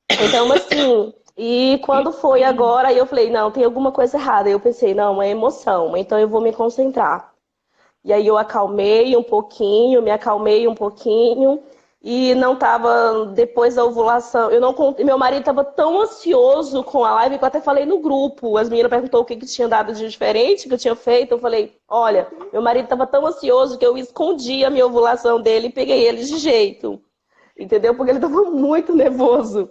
Então, assim, e quando foi agora, aí eu falei, não, tem alguma coisa errada. Aí eu pensei, não, é emoção, então eu vou me concentrar. E aí eu acalmei um pouquinho, me acalmei um pouquinho e não tava depois da ovulação. Eu não meu marido estava tão ansioso com a live que eu até falei no grupo. As meninas perguntou o que tinha dado de diferente que eu tinha feito. Eu falei, olha, meu marido estava tão ansioso que eu escondi a minha ovulação dele e peguei ele de jeito. Entendeu? Porque ele estava muito nervoso.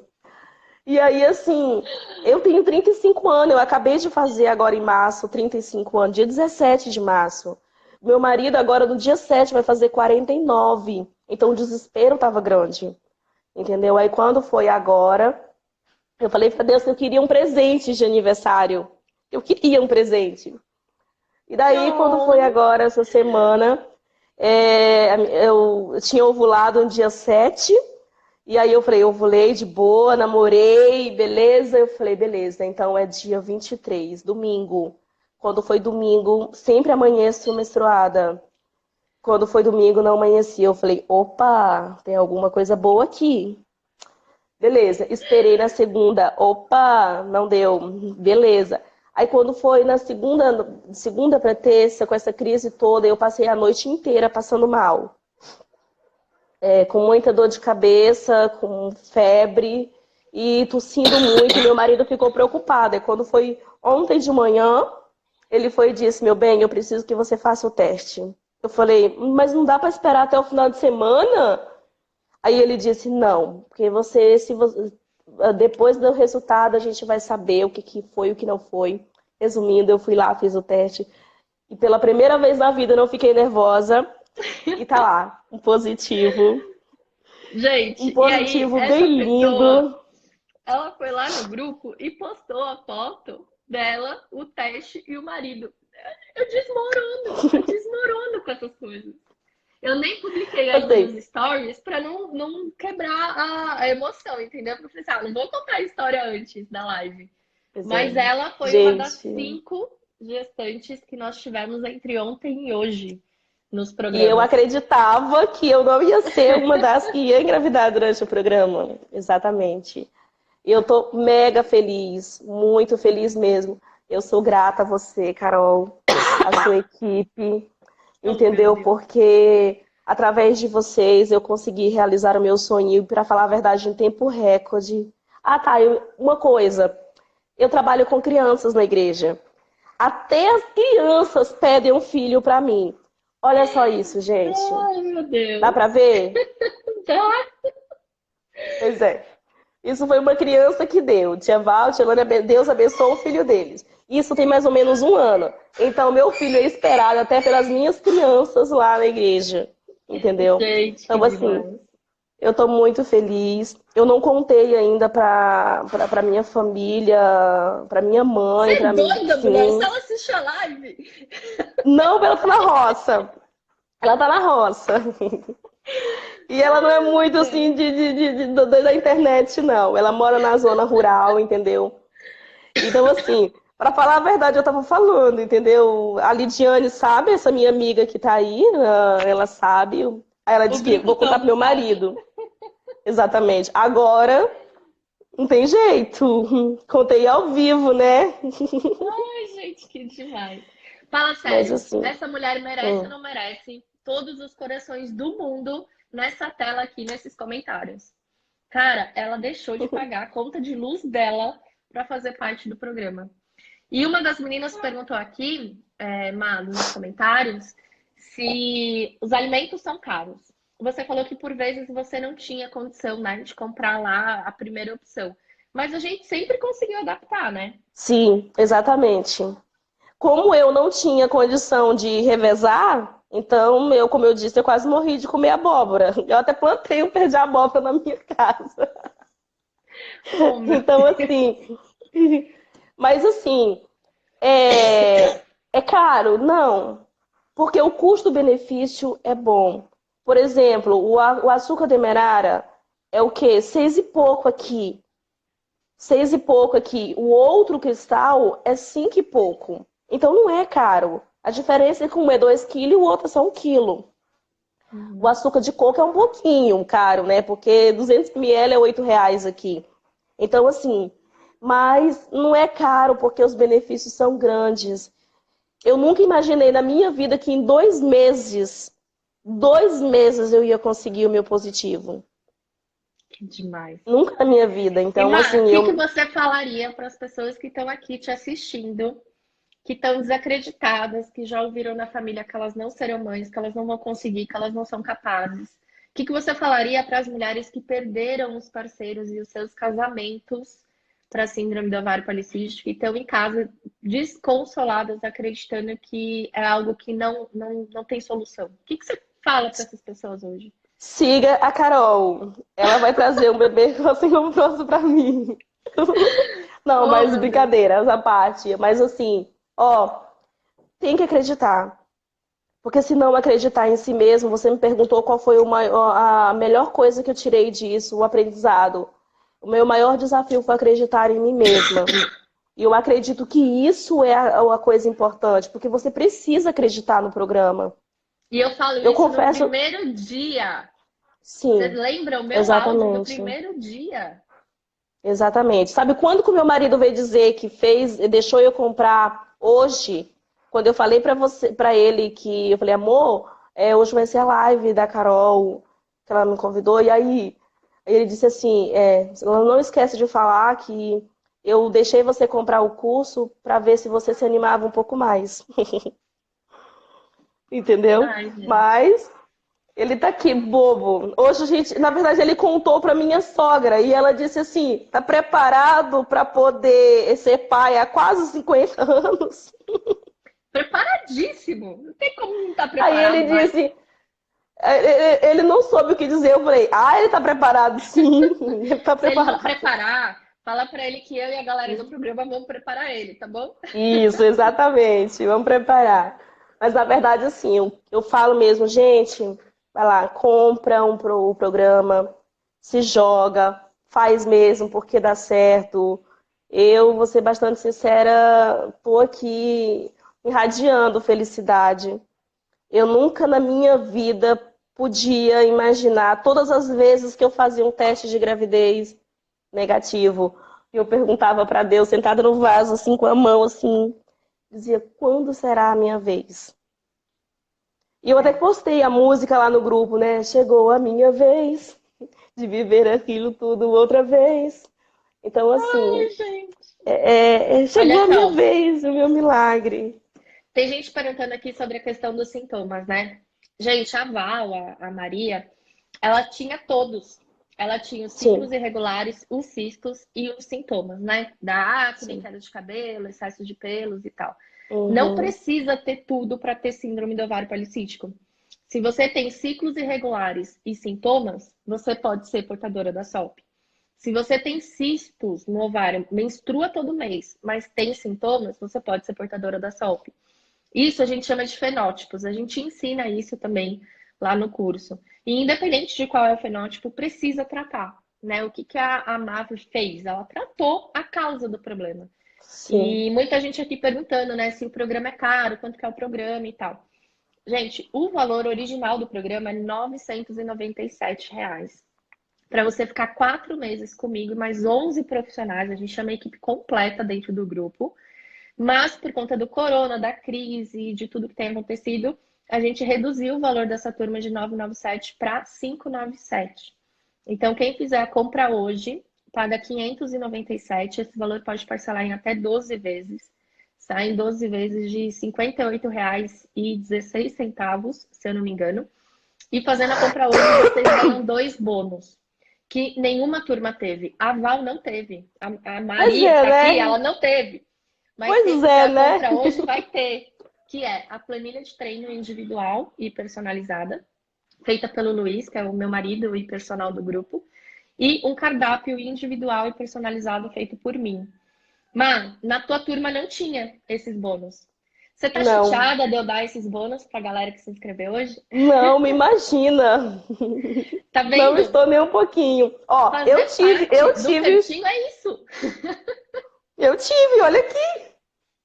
E aí, assim, eu tenho 35 anos, eu acabei de fazer agora em março, 35 anos, dia 17 de março. Meu marido agora no dia 7 vai fazer 49. Então o desespero tava grande. Entendeu? Aí quando foi agora, eu falei pra Deus que eu queria um presente de aniversário. Eu queria um presente. E daí, quando foi Oh. agora, essa semana, eu tinha ovulado no dia 7. E aí eu falei, eu ovulei de boa, namorei, beleza? Eu falei, beleza, então é dia 23, domingo. Quando foi domingo, sempre amanheço menstruada. Quando foi domingo, não amanheci. Eu falei, opa, tem alguma coisa boa aqui. Beleza, esperei na segunda, opa, não deu, beleza. Aí quando foi na segunda para terça, com essa crise toda, eu passei a noite inteira passando mal. Com muita dor de cabeça, com febre e tossindo muito. E meu marido ficou preocupado. E quando foi ontem de manhã, ele foi e disse: Meu bem, eu preciso que você faça o teste. Eu falei: Mas não dá para esperar até o final de semana? Aí ele disse: Não, porque depois do resultado a gente vai saber o que foi e o que não foi. Resumindo, eu fui lá, fiz o teste. E pela primeira vez na vida eu não fiquei nervosa. E tá lá, um positivo. Um Gente, e aí positivo essa bem pessoa, lindo. ela foi lá no grupo e postou a foto dela, o teste e o marido. Eu desmorono com essas coisas. Eu nem publiquei ainda nos stories pra não quebrar a emoção, entendeu? Porque eu falei assim, não vou contar a história antes da live. Mas ela foi uma das 5 gestantes que nós tivemos entre ontem e hoje nos programas. E eu acreditava que eu não ia ser uma das que ia engravidar durante o programa. Exatamente. E eu tô mega feliz, muito feliz mesmo. Eu sou grata a você, Carol, a sua equipe, entendeu? Porque através de vocês eu consegui realizar o meu sonho e, para falar a verdade, em tempo recorde. Uma coisa. Eu trabalho com crianças na igreja. Até as crianças pedem um filho para mim. Olha só isso, gente. Ai, meu Deus. Dá pra ver? Dá. Pois é. Isso foi uma criança que deu. Tia Val, tia Lana, Deus abençoou o filho deles. Isso tem mais ou menos 1 ano. Então, meu filho é esperado até pelas minhas crianças lá na igreja. Entendeu? Gente, então, assim, eu tô muito feliz. Eu não contei ainda pra minha família, pra minha mãe. Você é doida, mulher? Se ela assistiu a live? Não, ela tá na roça. Ela tá na roça. E ela não é muito assim da internet, não. Ela mora na zona rural, entendeu? Então, assim, pra falar a verdade, eu tava falando, entendeu? A Lidiane sabe, essa minha amiga que tá aí, ela sabe. Aí ela disse que vou contar pro meu marido. Exatamente. Agora, não tem jeito. Contei ao vivo, né? Ai, gente, que demais. Fala sério, Mas, assim, essa mulher merece ou não merece todos os corações do mundo nessa tela aqui, nesses comentários. Cara, ela deixou de pagar a conta de luz dela para fazer parte do programa. E uma das meninas perguntou aqui, Má, nos comentários, se os alimentos são caros. Você falou que por vezes você não tinha condição, né, de comprar lá a primeira opção. Mas a gente sempre conseguiu adaptar, né? Sim, exatamente. Como eu não tinha condição de revezar, então, como eu disse, eu quase morri de comer abóbora. Eu até plantei um pé de abóbora na minha casa. Então, assim... Mas, assim, é caro? Não. Porque o custo-benefício é bom. Por exemplo, o açúcar demerara é o quê? 6 e pouco aqui. 6 e pouco aqui. O outro cristal é 5 e pouco. Então não é caro. A diferença é que um é 2 quilos e o outro é só 1 quilo. O açúcar de coco é um pouquinho caro, né? Porque 200 ml é R$8 aqui. Então, assim, mas não é caro porque os benefícios são grandes. Eu nunca imaginei na minha vida que em 2 meses eu ia conseguir o meu positivo. Que demais. Nunca na minha vida. Então, Má, assim, o que você falaria para as pessoas que estão aqui te assistindo, que estão desacreditadas, que já ouviram na família que elas não serão mães, que elas não vão conseguir, que elas não são capazes? O que você falaria para as mulheres que perderam os parceiros e os seus casamentos para a síndrome do ovário policístico e estão em casa desconsoladas, acreditando que é algo que não tem solução? O que você fala para essas pessoas hoje? Siga a Carol. Ela vai trazer um bebê assim como trouxe pra mim. Não, mas brincadeiras à parte. Mas assim, tem que acreditar. Porque se não acreditar em si mesmo, você me perguntou qual foi a melhor coisa que eu tirei disso, o aprendizado. O meu maior desafio foi acreditar em mim mesma. E eu acredito que isso é a coisa importante, porque você precisa acreditar no programa. E eu falo isso no primeiro dia. Sim. Você lembra o meu áudio do primeiro dia? Exatamente. Sabe quando que o meu marido veio dizer que deixou eu comprar hoje? Quando eu falei pra ele que eu falei, amor, hoje vai ser a live da Carol, que ela me convidou, e aí ele disse assim, não esquece de falar que eu deixei você comprar o curso para ver se você se animava um pouco mais. Entendeu? Ai, mas ele tá aqui, bobo. Hoje, na verdade, ele contou pra minha sogra e ela disse assim, tá preparado para poder ser pai há quase 50 anos? Preparadíssimo. Não tem como não estar preparado. Aí ele disse, ele não soube o que dizer. Eu falei, ele tá preparado sim. Ele tá preparado. Se ele não preparar, Fala pra ele que eu e a galera do programa vamos preparar ele, tá bom? Isso, exatamente. Vamos preparar. Mas na verdade, assim, eu falo mesmo, gente, vai lá, compra o programa, se joga, faz mesmo, porque dá certo. Eu, vou ser bastante sincera, tô aqui irradiando felicidade. Eu nunca na minha vida podia imaginar todas as vezes que eu fazia um teste de gravidez negativo. E eu perguntava para Deus, sentada no vaso, assim, com a mão, assim, dizia, quando será a minha vez? E eu até É. postei a música lá no grupo, né? Chegou a minha vez de viver aquilo tudo outra vez. Então, assim, Ai, gente. chegou Olha a minha só, vez, o meu milagre. tem gente perguntando aqui sobre a questão dos sintomas, né? Gente, a Val, a Maria, ela tinha todos. Ela tinha os ciclos Sim, irregulares, os cistos e os sintomas, né? Da acne, sim. queda de cabelo, excesso de pelos e tal. Não Uhum. precisa ter tudo para ter síndrome do ovário policístico. Se você tem ciclos irregulares e sintomas, você pode ser portadora da SOP. Se você tem cistos no ovário, menstrua todo mês, mas tem sintomas, você pode ser portadora da SOP. Isso a gente chama de fenótipos. A gente ensina isso também lá no curso. E independente de qual é o fenótipo, precisa tratar, né? O que que a MAV fez? Ela tratou a causa do problema. Sim. E muita gente aqui perguntando, né, se o programa é caro, quanto que é o programa e tal. Gente, o valor original do programa é R$ 997 reais. Para você ficar 4 meses comigo e mais 11 profissionais, a gente chama a equipe completa dentro do grupo. Mas por conta do corona, da crise, de tudo que tem acontecido, a gente reduziu o valor dessa turma de 997 para 597. Então, quem fizer a compra hoje, paga 597. Esse valor pode parcelar em até 12 vezes. Sai em 12 vezes de R$ 58,16, se eu não me engano. E fazendo a compra hoje, vocês ganham 2 bônus, que nenhuma turma teve. A Val não teve. A Pois Maria, que é, está aqui, né? ela não teve. Mas quem Pois fizer é, a né? compra hoje vai ter, que é a planilha de treino individual e personalizada, feita pelo Luiz, que é o meu marido e personal do grupo, e um cardápio individual e personalizado feito por mim. Mas na tua turma não tinha esses bônus. Você tá Não, chateada de eu dar esses bônus pra galera que se inscreveu hoje? não, me imagina. Tá Não vendo? estou nem um pouquinho. Ó, Fazer eu parte do tive, pertinho é isso. olha aqui.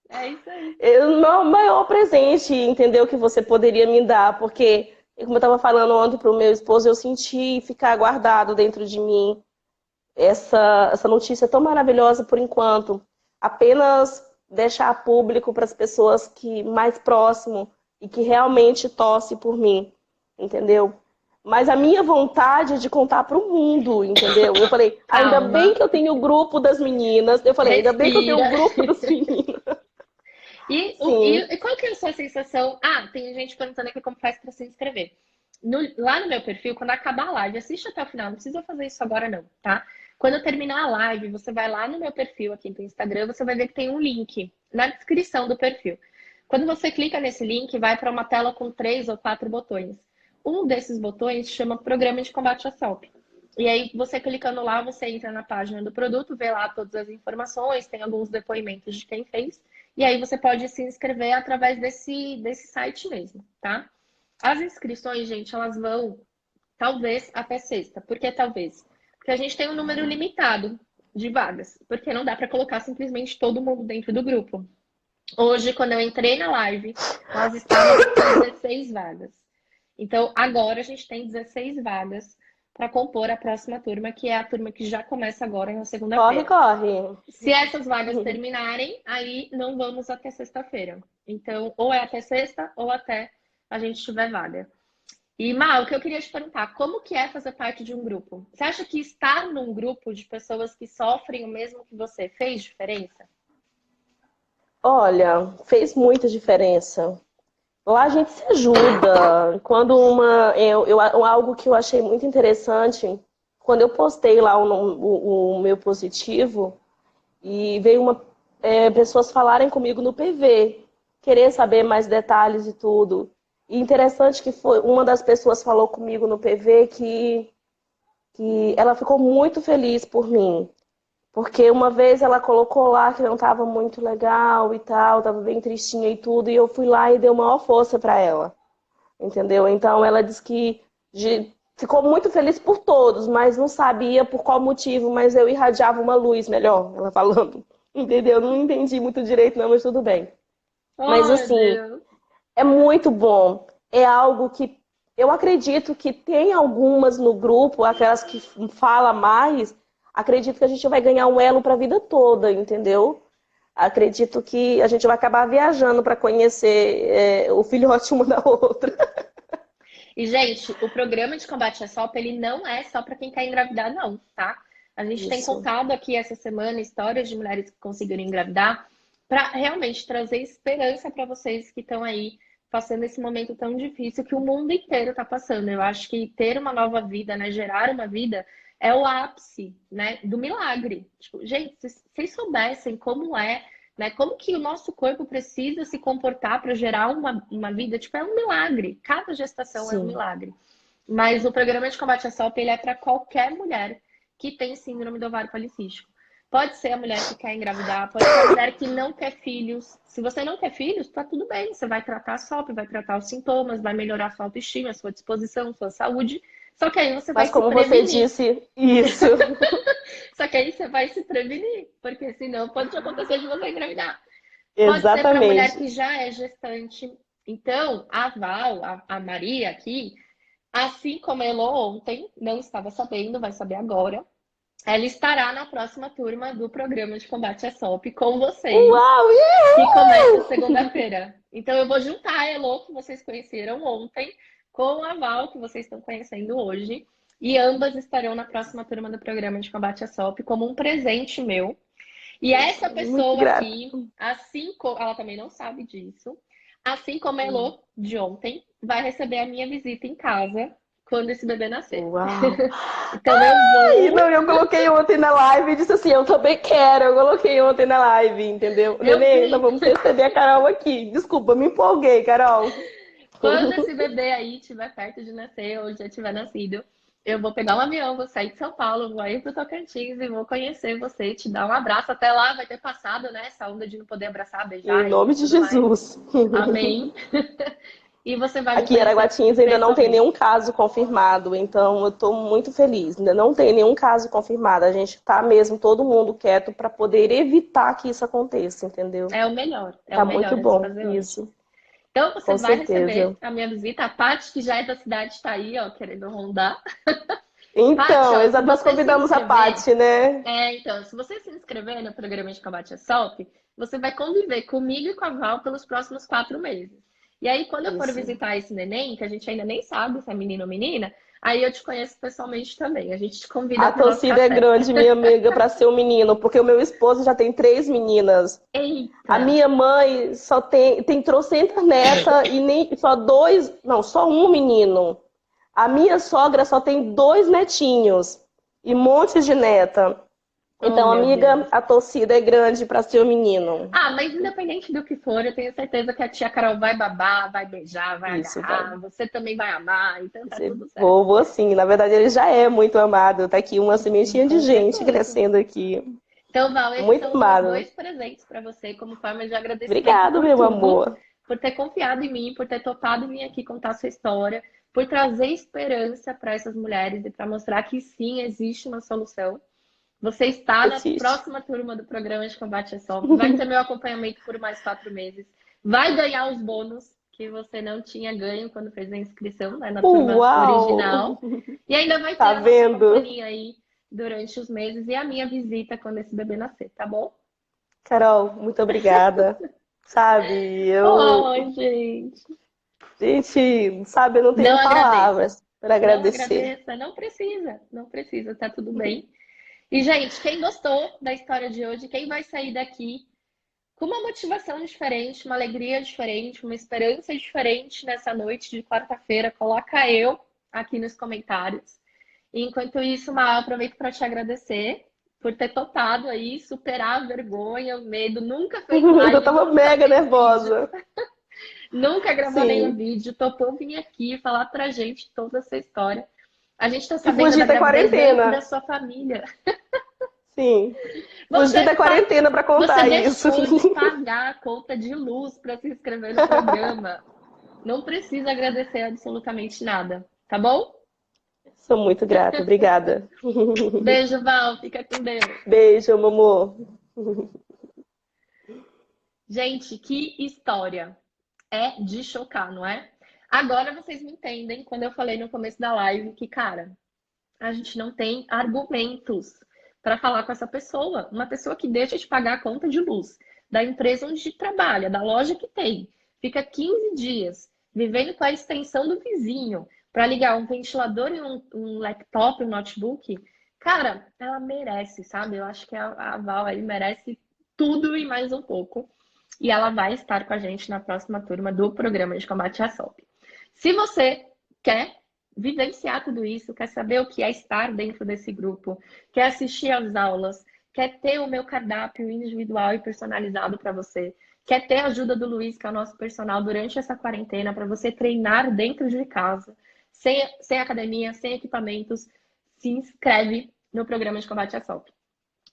É isso aí. O meu maior presente, entendeu? Que você poderia me dar, porque, como eu estava falando ontem para o meu esposo, eu senti ficar guardado dentro de mim essa notícia tão maravilhosa por enquanto. Apenas deixar público para as pessoas que mais próximo e que realmente torcem por mim, entendeu? Mas a minha vontade é de contar para o mundo, entendeu? Eu falei, ainda bem Calma, que eu tenho o grupo das meninas. Eu falei, ainda bem que eu tenho o respira. grupo das meninas. Sim. E qual que é a sua sensação? Ah, tem gente perguntando aqui como faz para se inscrever. Lá no meu perfil, quando acabar a live, assiste até o final, não precisa fazer isso agora não, tá? Quando terminar a live, você vai lá no meu perfil aqui no Instagram, você vai ver que tem um link na descrição do perfil. Quando você clica nesse link, vai para uma tela com 3 ou 4 botões. Um desses botões chama Programa de Combate à SELP. E aí, você clicando lá, você entra na página do produto, vê lá todas as informações, tem alguns depoimentos de quem fez. E aí você pode se inscrever através desse site mesmo, tá? As inscrições, gente, elas vão talvez até sexta. Por que talvez? Porque a gente tem um número limitado de vagas. Porque não dá para colocar simplesmente todo mundo dentro do grupo. Hoje, quando eu entrei na live, nós estávamos com 16 vagas. Então, agora a gente tem 16 vagas para compor a próxima turma, que é a turma que já começa agora na Corre, segunda-feira. corre. Se essas vagas terminarem, aí não vamos até sexta-feira. Então, ou é até sexta, ou até a gente tiver vaga. E, Mal, o que eu queria te perguntar, como que é fazer parte de um grupo? Você acha que estar num grupo de pessoas que sofrem o mesmo que você fez diferença? Olha, fez muita diferença. Lá a gente se ajuda. Quando algo que eu achei muito interessante, quando eu postei lá o meu positivo e veio pessoas falarem comigo no PV, querer saber mais detalhes e tudo. E interessante que foi uma das pessoas falou comigo no PV que ela ficou muito feliz por mim. Porque uma vez ela colocou lá que não estava muito legal e tal, estava bem tristinha e tudo, e eu fui lá e dei maior força para ela, entendeu? Então ela disse que ficou muito feliz por todos, mas não sabia por qual motivo, mas eu irradiava uma luz melhor, ela falando. Entendeu? Não entendi muito direito, não, mas tudo bem. Mas Oh, meu assim, Deus. é muito bom. É algo que eu acredito que tem algumas no grupo, aquelas que falam mais, acredito que a gente vai ganhar um elo para a vida toda, entendeu? Acredito que a gente vai acabar viajando para conhecer o filhote uma da outra. E, gente, o programa de combate à SOP, ele não é só para quem quer engravidar, não, tá? A gente tem Isso. contado aqui essa semana histórias de mulheres que conseguiram engravidar para realmente trazer esperança para vocês que estão aí passando esse momento tão difícil que o mundo inteiro está passando. Eu acho que ter uma nova vida, né, gerar uma vida, é o ápice, né, do milagre. Tipo, gente, se vocês soubessem como é, né, como que o nosso corpo precisa se comportar para gerar uma vida, tipo, é um milagre. Cada gestação é um Sim. milagre. Mas o programa de combate à SOP, ele é para qualquer mulher que tem síndrome do ovário policístico. Pode ser a mulher que quer engravidar, pode ser a mulher que não quer filhos. Se você não quer filhos, tá tudo bem. Você vai tratar a SOP, vai tratar os sintomas, vai melhorar a sua autoestima, a sua disposição, a sua saúde. Só que aí você vai Mas se como você prevenir. disse, isso. Só que aí você vai se prevenir, porque senão pode acontecer de você engravidar. Pode ser para a mulher Exatamente. que já é gestante. Então, a Val, a Maria aqui, assim como a Elo ontem, não estava sabendo, vai saber agora. Ela estará na próxima turma do programa de combate à SOP com vocês, Uau! que começa segunda-feira. Então eu vou juntar a Elo, que vocês conheceram ontem, com a Val, que vocês estão conhecendo hoje. E ambas estarão na próxima turma do programa de combate à SOP como um presente meu. E essa Muito pessoa grata. aqui, assim como ela também não sabe disso, assim como a Elo de ontem, vai receber a minha visita em casa quando esse bebê nascer. Uau! Então eu Ai, vou. não, eu coloquei ontem na live e disse assim, eu também quero. Eu coloquei ontem na live, entendeu? Eu Nenê, nós vi. vamos receber a Carol aqui. Desculpa, me empolguei, Carol. Quando esse bebê aí estiver perto de nascer ou já tiver nascido, eu vou pegar um avião, vou sair de São Paulo, vou ir pro Tocantins e vou conhecer você, te dar um abraço. Até lá vai ter passado, né, essa onda de não poder abraçar, Em beijar e nome de tudo mais. Jesus. Amém. E você vai me Aqui em conhecer Araguatinhas ainda não tem pessoalmente. nenhum caso confirmado, então eu estou muito feliz. Ainda não tem nenhum caso confirmado. A gente está mesmo todo mundo quieto para poder evitar que isso aconteça, entendeu? É Tá o muito melhor a se bom fazer hoje. isso, Então você com vai receber certeza. a minha visita. A Paty, que já é da cidade, está aí, ó, querendo rondar. Paty, Então, ó, se nós você se convidamos a inscrever, Paty, né? então, se você se inscrever no programa de combate à SOP, você vai conviver comigo e com a Val pelos próximos 4 meses. E aí, quando eu for Isso. visitar esse neném, que a gente ainda nem sabe se é menino ou menina, aí eu te conheço pessoalmente também. A gente te convida A para o nosso torcida é café. grande, minha amiga, para ser um menino, porque o meu esposo já tem 3 meninas. A Eita! minha mãe só tem trocentas neta e nem só dois, não, só um menino. A minha sogra só tem 2 netinhos e montes de neta. Oh, Então, meu Deus. amiga, a torcida é grande para ser um menino. Ah, mas independente do que for, eu tenho certeza que a tia Carol vai babar, vai beijar, vai Isso, vai. agarrar, você também vai amar, então tá tudo certo. Vou sim. Na verdade, ele já é muito amado. Tá aqui uma sementinha de Com gente certeza. crescendo aqui. Então, Val, esses Muito são os meus amado. 2 presentes para você, como forma de agradecimento Obrigado, por meu tudo, amor. por ter confiado em mim, por ter topado vir aqui contar sua história, por trazer esperança para essas mulheres e para mostrar que sim, existe uma solução. Você está na Existe. próxima turma do programa de combate à SOP, vai ter meu acompanhamento por mais 4 meses, vai ganhar os bônus que você não tinha ganho quando fez a inscrição, né, na turma Uau! original, e ainda vai ter Tá a nossa vendo? companhia aí durante os meses e a minha visita quando esse bebê nascer, tá bom? Carol, muito obrigada. Sabe, Ai, gente. gente, sabe, eu não Não tenho agradeça. palavras para Não agradecer. agradeça. Não precisa. Não precisa. Tá tudo bem. E, gente, quem gostou da história de hoje, quem vai sair daqui com uma motivação diferente, uma alegria diferente, uma esperança diferente nessa noite de quarta-feira, coloca eu aqui nos comentários. E enquanto isso, Maal, aproveito para te agradecer por ter topado aí, superar a vergonha, o medo, nunca fez Eu live, tava nunca mega fez vídeo. nervosa. Nunca gravou nenhum Sim. vídeo, topou vir aqui falar pra gente toda essa história. A gente tá E sabendo fugir da da gravidez da quarentena. sua família. Sim. Você, Fugir da quarentena para contar você isso. deixou de pagar a conta de luz para se inscrever no programa. Não precisa agradecer absolutamente nada, tá bom? Sou muito grata, obrigada. Beijo, Val. Fica com Deus. Beijo, Momô. Gente, que história. É de chocar, não é? Agora vocês me entendem quando eu falei no começo da live que, cara, a gente não tem argumentos para falar com essa pessoa. Uma pessoa que deixa de pagar a conta de luz da empresa onde trabalha, da loja que tem, fica 15 dias vivendo com a extensão do vizinho para ligar um ventilador e um laptop, um notebook. Cara, ela merece, sabe? Eu acho que a Val aí merece tudo e mais um pouco. E ela vai estar com a gente na próxima turma do programa de combate à SOP. Se você quer vivenciar tudo isso, quer saber o que é estar dentro desse grupo, quer assistir às aulas, quer ter o meu cardápio individual e personalizado para você, quer ter a ajuda do Luiz, que é o nosso personal, durante essa quarentena, para você treinar dentro de casa, sem academia, sem equipamentos, se inscreve no programa de combate à SOP.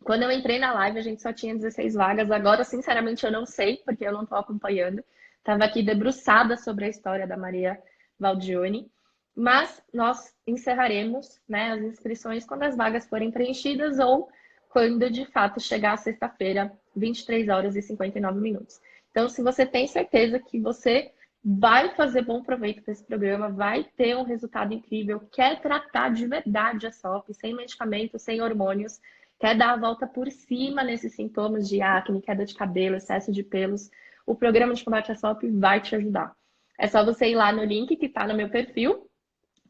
Quando eu entrei na live, a gente só tinha 16 vagas. Agora, sinceramente, eu não sei, porque eu não estou acompanhando. Estava aqui debruçada sobre a história da Maria Valdione. Mas nós encerraremos, né, as inscrições quando as vagas forem preenchidas ou quando, de fato, chegar a sexta-feira, 23 horas e 59 minutos. Então, se você tem certeza que você vai fazer bom proveito desse programa, vai ter um resultado incrível, quer tratar de verdade a SOP, sem medicamentos, sem hormônios, quer dar a volta por cima nesses sintomas de acne, queda de cabelo, excesso de pelos, o programa de combate à SOP vai te ajudar. É só você ir lá no link que está no meu perfil,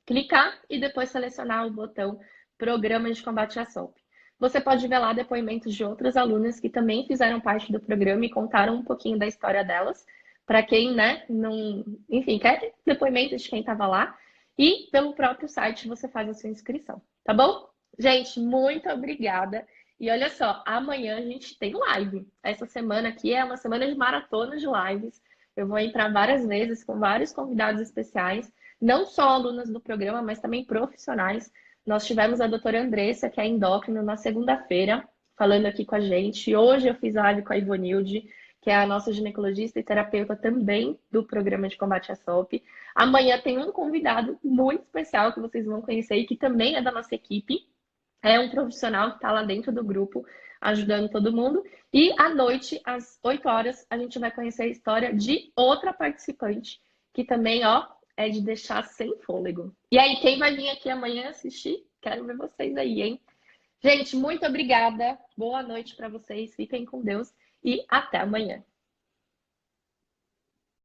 clicar e depois selecionar o botão Programa de Combate à SOP. Você pode ver lá depoimentos de outras alunas que também fizeram parte do programa e contaram um pouquinho da história delas, para quem, né, não, enfim, quer depoimento de quem estava lá. E pelo próprio site você faz a sua inscrição, tá bom? Gente, muito obrigada. E olha só, amanhã a gente tem live. Essa semana aqui é uma semana de maratona de lives. Eu vou entrar várias vezes com vários convidados especiais, não só alunas do programa, mas também profissionais. Nós tivemos a doutora Andressa, que é endócrino, na segunda-feira, falando aqui com a gente. Hoje eu fiz live com a Ivonilde, que é a nossa ginecologista e terapeuta também do programa de combate à SOP. Amanhã tem um convidado muito especial que vocês vão conhecer e que também é da nossa equipe. É um profissional que está lá dentro do grupo, ajudando todo mundo. E à noite, às 8 horas, a gente vai conhecer a história de outra participante, que também, ó, é de deixar sem fôlego. E aí, quem vai vir aqui amanhã assistir? Quero ver vocês aí, hein? Gente, muito obrigada. Boa noite para vocês. Fiquem com Deus e até amanhã.